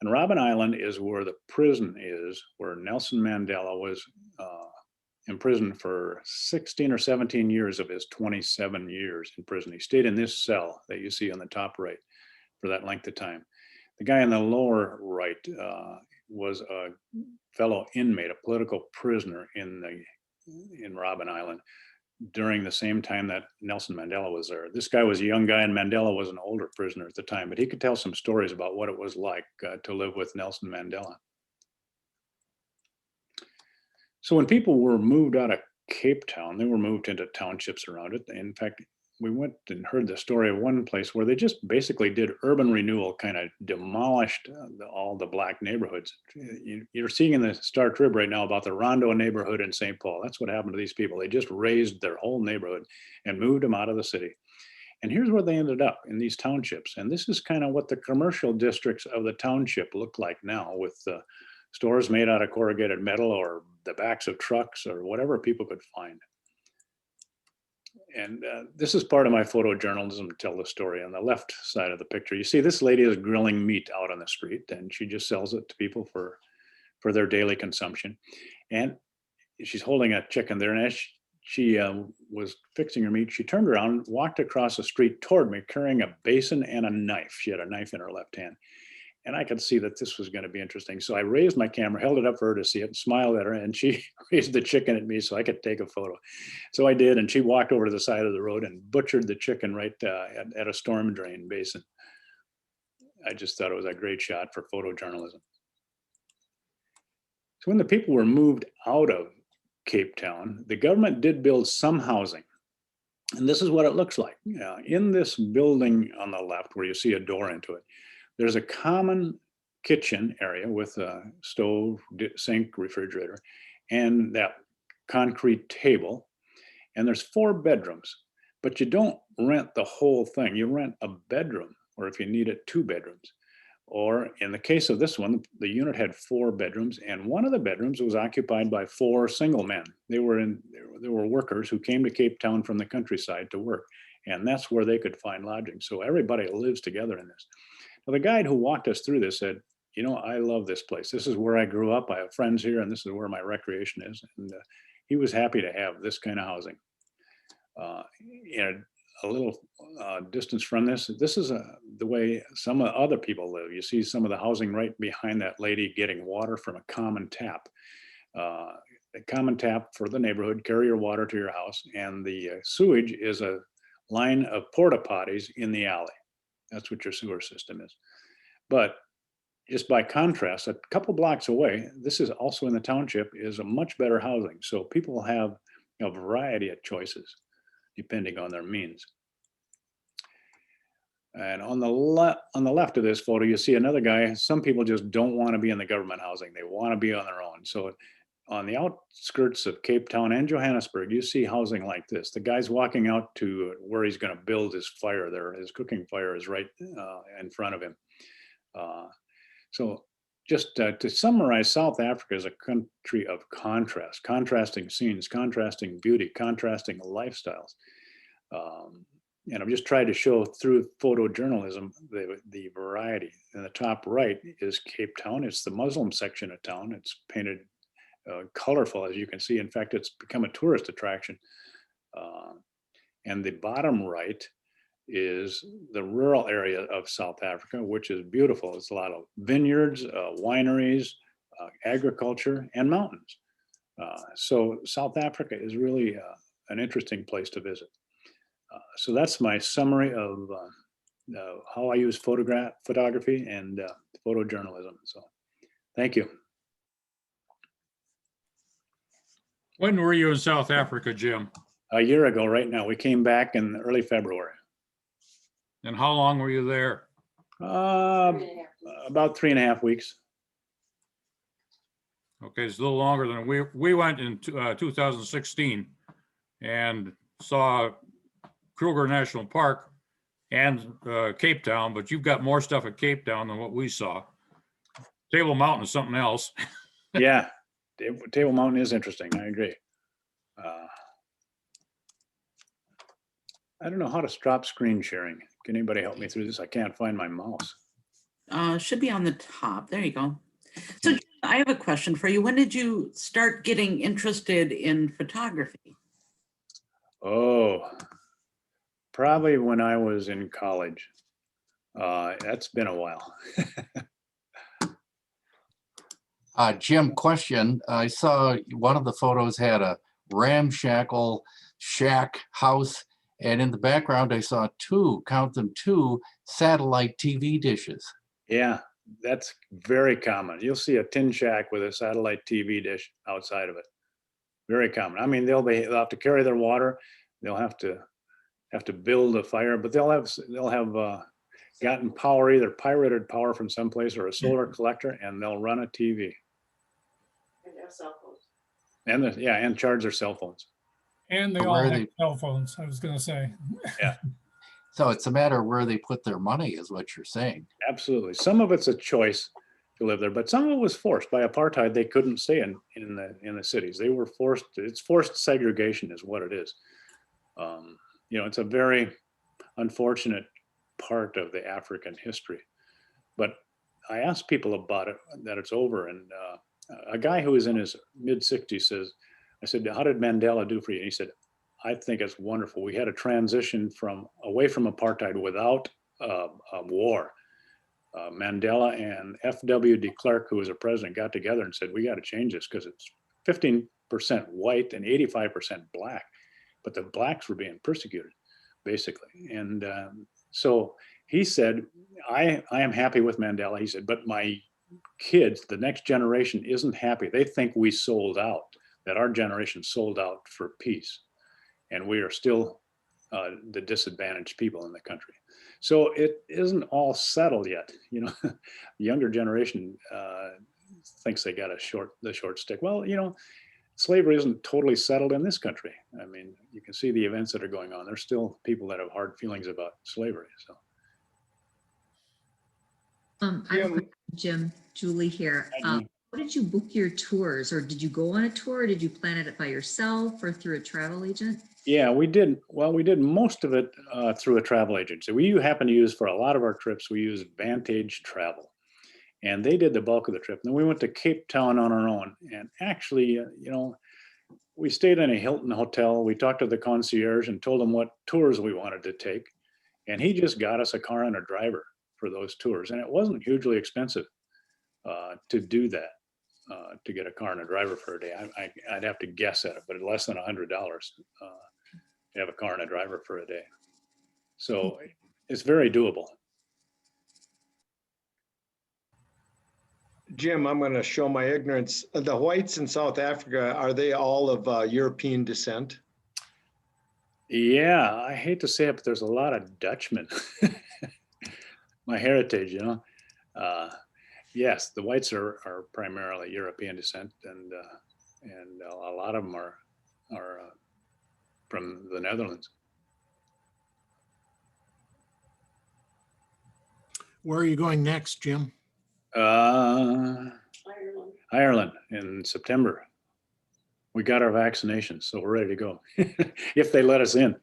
And Robben Island is where the prison is, where Nelson Mandela was imprisoned for 16 or 17 years of his 27 years in prison. He stayed in this cell that you see on the top right for that length of time. The guy in the lower right was a fellow inmate, a political prisoner in Robben Island during the same time that Nelson Mandela was there. This guy was a young guy, and Mandela was an older prisoner at the time, but he could tell some stories about what it was like to live with Nelson Mandela. So when people were moved out of Cape Town, they were moved into townships around it. In fact, we went and heard the story of one place where they just basically did urban renewal, kind of demolished all the black neighborhoods. You're seeing in the Star Trib right now about the Rondo neighborhood in St. Paul. That's what happened to these people. They just razed their whole neighborhood and moved them out of the city. And here's where they ended up, in these townships. And this is kind of what the commercial districts of the township look like now, with stores made out of corrugated metal or the backs of trucks or whatever people could find. And this is part of my photojournalism to tell the story. On the left side of the picture, you see this lady is grilling meat out on the street, and she just sells it to people for their daily consumption. And she's holding a chicken there, and as she was fixing her meat, she turned around, walked across the street toward me, carrying a basin and a knife. She had a knife in her left hand. And I could see that this was going to be interesting. So I raised my camera, held it up for her to see it, smiled at her, and she raised the chicken at me so I could take a photo. So I did, and she walked over to the side of the road and butchered the chicken right at a storm drain basin. I just thought it was a great shot for photojournalism. So when the people were moved out of Cape Town, the government did build some housing. And this is what it looks like. In this building on the left, where you see a door into it, there's a common kitchen area with a stove, sink, refrigerator, and that concrete table. And there's 4 bedrooms, but you don't rent the whole thing. You rent a bedroom, or if you need it, 2 bedrooms. Or in the case of this one, the unit had 4 bedrooms, and one of the bedrooms was occupied by 4 single men. They were workers who came to Cape Town from the countryside to work, and that's where they could find lodging. So everybody lives together in this. Now, the guide who walked us through this said, you know, I love this place. This is where I grew up. I have friends here, and this is where my recreation is. And he was happy to have this kind of housing. In a little distance from this is the way some other people live. You see some of the housing right behind that lady getting water from a common tap. A common tap for the neighborhood, carry your water to your house. And the sewage is a line of porta potties in the alley. That's what your sewer system is. But just by contrast, a couple blocks away, this is also in the township, is a much better housing. So people have a variety of choices depending on their means. And on the left of this photo, you see another guy. Some people just don't want to be in the government housing. They want to be on their own. So on the outskirts of Cape Town and Johannesburg, you see housing like this. The guy's walking out to where he's going to build his fire there. His cooking fire is right in front of him. So just to summarize, South Africa is a country of contrast, contrasting scenes, contrasting beauty, contrasting lifestyles. And I've just tried to show through photojournalism the variety. In the top right is Cape Town. It's the Muslim section of town. It's painted colorful, as you can see. In fact, it's become a tourist attraction. And the bottom right is the rural area of South Africa, which is beautiful. It's a lot of vineyards, wineries, agriculture, and mountains. So South Africa is really an interesting place to visit. So that's my summary of how I use photography and photojournalism. So thank you. When were you in South Africa, Jim? A year ago right now. We came back in early February. And how long were you there? About 3.5 weeks. Okay, it's a little longer than we went in 2016 and saw Kruger National Park and Cape Town, but you've got more stuff at Cape Town than what we saw. Table Mountain is something else. Yeah, Table Mountain is interesting. I agree. I don't know how to stop screen sharing. Can anybody help me through this? I can't find my mouse. Should be on the top. There you go. So I have a question for you. When did you start getting interested in photography? Oh, probably when I was in college. That's been a while. Jim, question. I saw one of the photos had a ramshackle shack house, and in the background I saw count them, two satellite TV dishes. Yeah, that's very common. You'll see a tin shack with a satellite TV dish outside of it. Very common. I mean, they'll have to carry their water. They'll have to build a fire, but they'll have gotten power, either pirated power from someplace or a solar collector, and they'll run a TV. And their cell phones. And charge their cell phones. And they all have cell phones, I was going to say. Yeah. So it's a matter of where they put their money is what you're saying. Absolutely. Some of it's a choice to live there, but some of it was forced by apartheid. They couldn't stay in the cities. They were forced. It's forced segregation is what it is. It's a very unfortunate part of the African history. But I asked people about it, that it's over. And a guy who was in his mid-60s says, I said, how did Mandela do for you? And he said, I think it's wonderful. We had a transition away from apartheid without a war. Mandela and F.W. de Klerk, who was a president, got together and said, we got to change this because it's 15% white and 85% black. But the blacks were being persecuted, basically. And so he said, I am happy with Mandela. He said, but my kids, the next generation isn't happy. They think we sold out, that our generation sold out for peace. And we are still the disadvantaged people in the country. So it isn't all settled yet. The younger generation thinks they got the short stick. Well, slavery isn't totally settled in this country. I mean, you can see the events that are going on. There's still people that have hard feelings about slavery. So, Jim, Julie here. How did you book your tours, or did you go on a tour? Or did you plan it by yourself or through a travel agent? yeah, we did. Well, we did most of it through a travel agency. We happen to use, for a lot of our trips, we use Vantage Travel. And they did the bulk of the trip. Then we went to Cape Town on our own. And actually, we stayed in a Hilton hotel. We talked to the concierge and told him what tours we wanted to take. And he just got us a car and a driver for those tours. And it wasn't hugely expensive to do that, to get a car and a driver for a day. I'd have to guess at it, but less than $100 to have a car and a driver for a day. So it's very doable. Jim, I'm going to show my ignorance. The whites in South Africa, are they all of European descent? Yeah, I hate to say it, but there's a lot of Dutchmen. My heritage, yes, the whites are primarily European descent, and a lot of them are from the Netherlands. Where are you going next, Jim? Ireland in September. We got our vaccinations, so we're ready to go. If they let us in.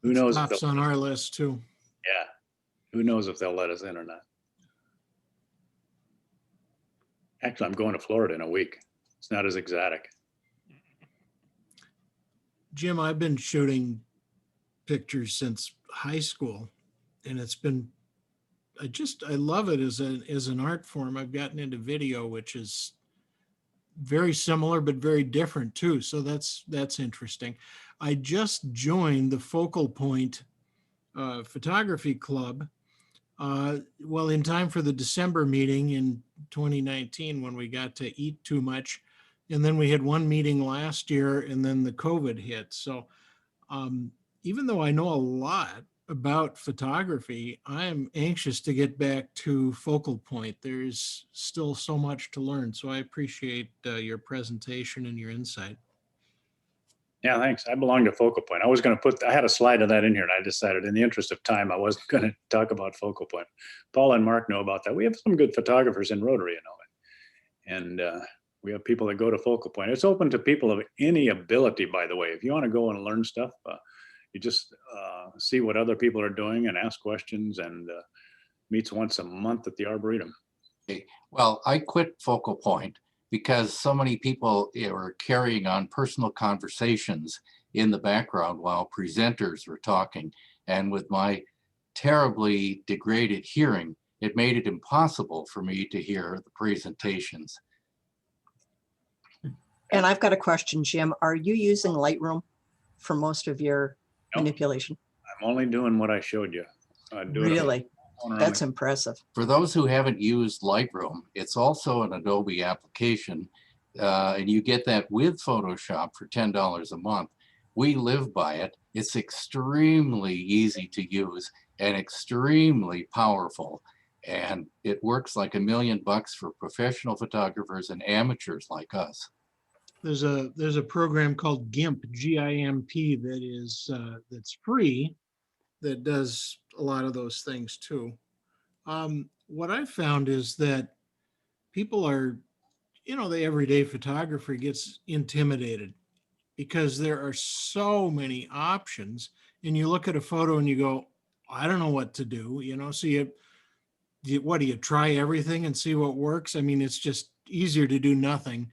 Who knows? Stops on our list too. Yeah. Who knows if they'll let us in or not. Actually, I'm going to Florida in a week. It's not as exotic. Jim, I've been shooting pictures since high school, and it's been, I love it as an art form. I've gotten into video, which is very similar but very different too. So that's interesting. I just joined the Focal Point Photography Club. Well, in time for the December meeting in 2019, when we got to eat too much, and then we had one meeting last year, and then the COVID hit. So even though I know a lot about photography, I am anxious to get back to Focal Point. There's still so much to learn. So I appreciate your presentation and your insight. Yeah, thanks. I belong to Focal Point. I had a slide of that in here, and I decided in the interest of time, I wasn't going to talk about Focal Point. Paul and Mark know about that. We have some good photographers in Rotary, you know, and we have people that go to Focal Point. It's open to people of any ability, by the way. If you want to go and learn stuff, you just see what other people are doing and ask questions, and meets once a month at the Arboretum. Okay. Well, I quit Focal Point because so many people were carrying on personal conversations in the background while presenters were talking. And with my terribly degraded hearing, it made it impossible for me to hear the presentations. And I've got a question, Jim. Are you using Lightroom for most of your manipulation? I'm only doing what I showed you. Really? That's impressive. For those who haven't used Lightroom, it's also an Adobe application, and you get that with Photoshop for $10 a month. We live by it. It's extremely easy to use and extremely powerful, and it works like $1,000,000 for professional photographers and amateurs like us. There's a program called GIMP, G-I-M-P, that is that's free, that does a lot of those things too. What I've found is that people are, the everyday photographer gets intimidated because there are so many options, and you look at a photo and you go, I don't know what to do, so what do you try everything and see what works? I mean, it's just easier to do nothing.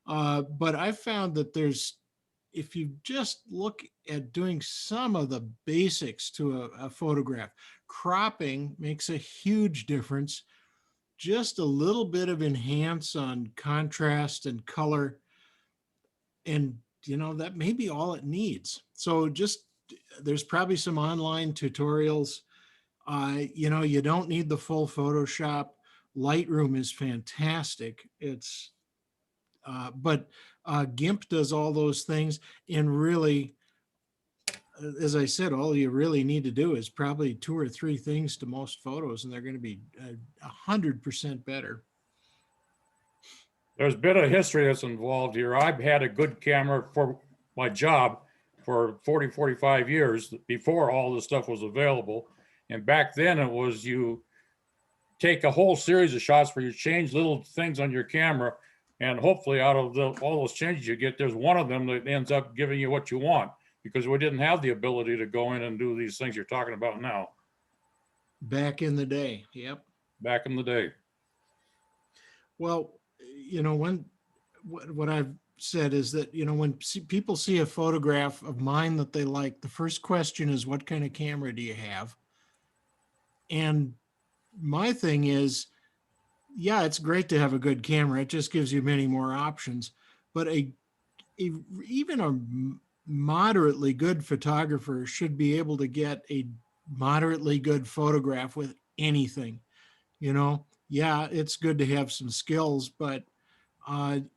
But I found that if you just look at doing some of the basics to a photograph, cropping makes a huge difference. Just a little bit of enhance on contrast and color, and that may be all it needs. So there's probably some online tutorials. You don't need the full Photoshop. Lightroom is fantastic. But GIMP does all those things, and really, as I said, all you really need to do is probably 2 or 3 things to most photos, and they're going to be 100% better. There's a bit of history that's involved here. I've had a good camera for my job for 40, 45 years before all this stuff was available. And back then it was, you take a whole series of shots where you change little things on your camera, and hopefully out of all those changes you get, there's one of them that ends up giving you what you want, because we didn't have the ability to go in and do these things you're talking about now. Back in the day, yep. Back in the day. Well, what I've said is that, when people see a photograph of mine that they like, the first question is, what kind of camera do you have? And my thing is, yeah, it's great to have a good camera. It just gives you many more options. But even a moderately good photographer should be able to get a moderately good photograph with anything. Yeah, it's good to have some skills, but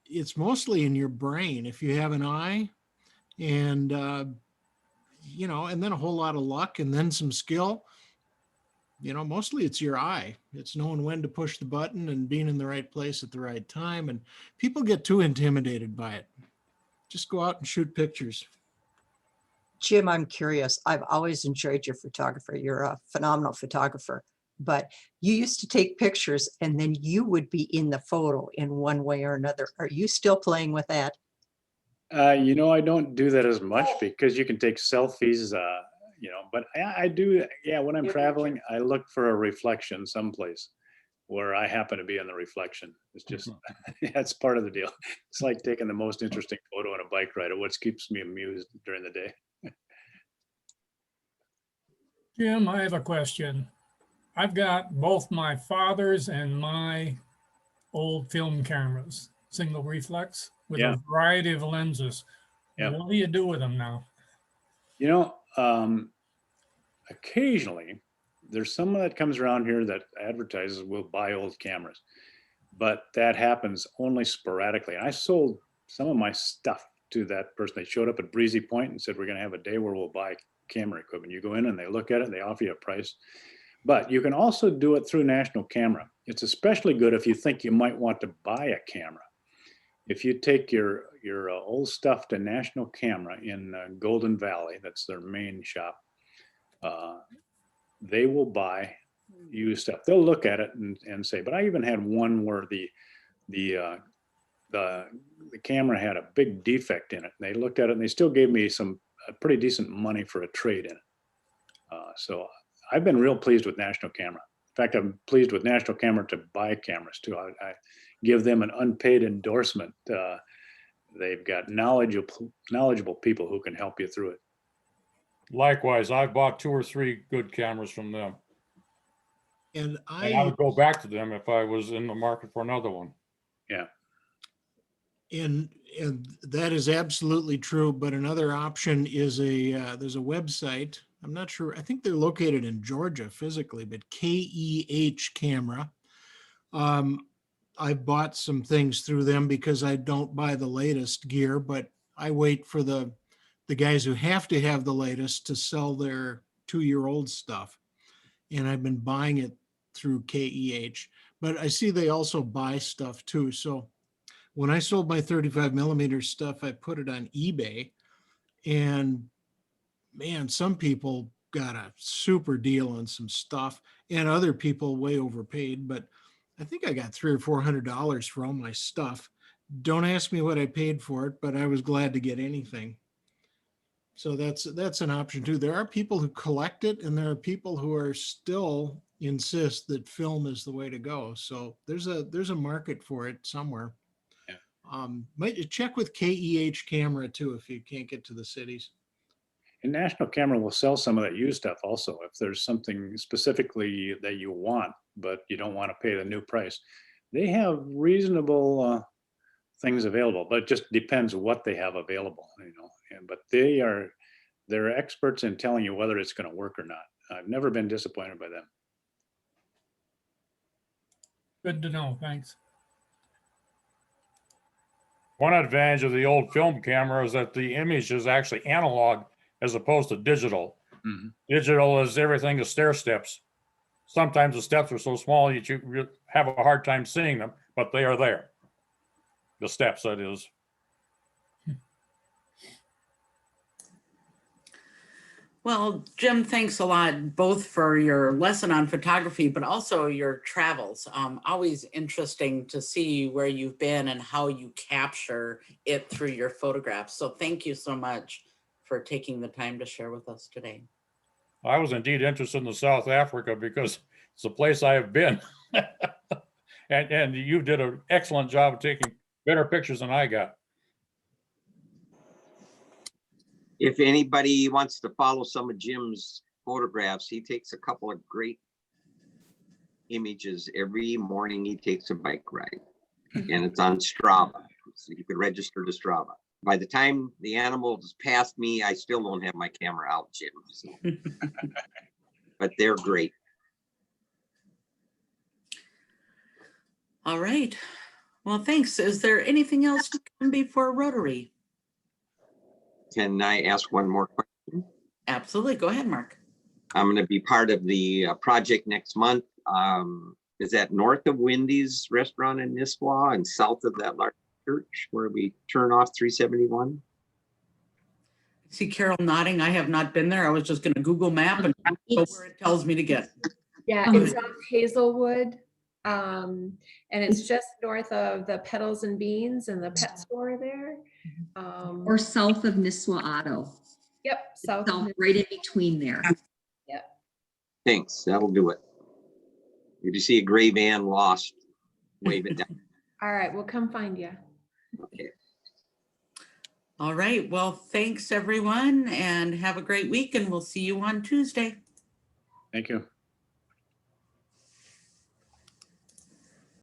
it's mostly in your brain. If you have an eye and, and then a whole lot of luck and then some skill, mostly it's your eye. It's knowing when to push the button and being in the right place at the right time. And people get too intimidated by it. Just go out and shoot pictures. Jim, I'm curious. I've always enjoyed your photography. You're a phenomenal photographer, but you used to take pictures and then you would be in the photo in one way or another. Are you still playing with that? I don't do that as much because you can take selfies, but I do. Yeah, when I'm traveling, I look for a reflection someplace where I happen to be in the reflection. It's just, that's part of the deal. It's like taking the most interesting photo on a bike ride, or what keeps me amused during the day. Jim, I have a question. I've got both my father's and my old film cameras, single reflex with Yeah. a variety of lenses. Yeah. What do you do with them now? You know, occasionally there's someone that comes around here that advertises will buy old cameras, but that happens only sporadically. I sold some of my stuff to that person. They showed up at Breezy Point and said, we're going to have a day where we'll buy camera equipment. You go in and they look at it and they offer you a price. But you can also do it through National Camera. It's especially good if you think you might want to buy a camera. If you take your old stuff to National Camera in Golden Valley, that's their main shop, they will buy used stuff. They'll look at it and say, but I even had one where the camera had a big defect in it. And they looked at it and they still gave me some pretty decent money for a trade in it. So I've been real pleased with National Camera. In fact, I'm pleased with National Camera to buy cameras too. I give them an unpaid endorsement. They've got knowledgeable people who can help you through it. Likewise, I've bought 2 or 3 good cameras from them. And I would go back to them if I was in the market for another one. Yeah. And that is absolutely true. But another option is there's a website. I'm not sure. I think they're located in Georgia physically, but KEH Camera. I've bought some things through them because I don't buy the latest gear, but I wait for the guys who have to have the latest to sell their 2-year-old stuff. And I've been buying it through KEH, but I see they also buy stuff too. So when I sold my 35mm stuff, I put it on eBay, and man, some people got a super deal on some stuff and other people way overpaid, but I think I got $300 or $400 for all my stuff. Don't ask me what I paid for it, but I was glad to get anything. So that's an option too. There are people who collect it, and there are people who are still insist that film is the way to go. So there's a market for it somewhere. Yeah. Might check with KEH Camera too if you can't get to the cities. And National Camera will sell some of that used stuff also. If there's something specifically that you want, but you don't want to pay the new price, they have reasonable things available, but it just depends what they have available, you know. But they're experts in telling you whether it's going to work or not. I've never been disappointed by them. Good to know. Thanks. One advantage of the old film camera is that the image is actually analog as opposed to digital. Mm-hmm. Digital is everything is stair steps. Sometimes the steps are so small that you have a hard time seeing them, but they are there. The steps, that is. Well, Jim, thanks a lot, both for your lesson on photography, but also your travels. Always interesting to see where you've been and how you capture it through your photographs. So thank you so much for taking the time to share with us today. I was indeed interested in South Africa because it's a place I have been. and you did an excellent job of taking better pictures than I got. If anybody wants to follow some of Jim's photographs, he takes a couple of great images every morning. He takes a bike ride, and it's on Strava, so you could register to Strava. By the time the animal has passed me, I still don't have my camera out, Jim. So. But they're great. All right. Well, thanks. Is there anything else to come before Rotary? Can I ask one more question? Absolutely. Go ahead, Mark. I'm going to be part of the project next month. Is that north of Wendy's restaurant in Nisswa and south of that large church where we turn off 371? See Carol nodding. I have not been there. I was just going to Google map and go where it tells me to get. Yeah, it's off Hazelwood. And it's just north of the Petals and Beans and the pet store there. Or south of Nisswa Auto. Yep, south. Right in between there. Yep. Thanks, that'll do it. If you see a gray van lost, wave it down. All right, we'll come find you. Okay. All right. Well, thanks everyone and have a great week and we'll see you on Tuesday. Thank you.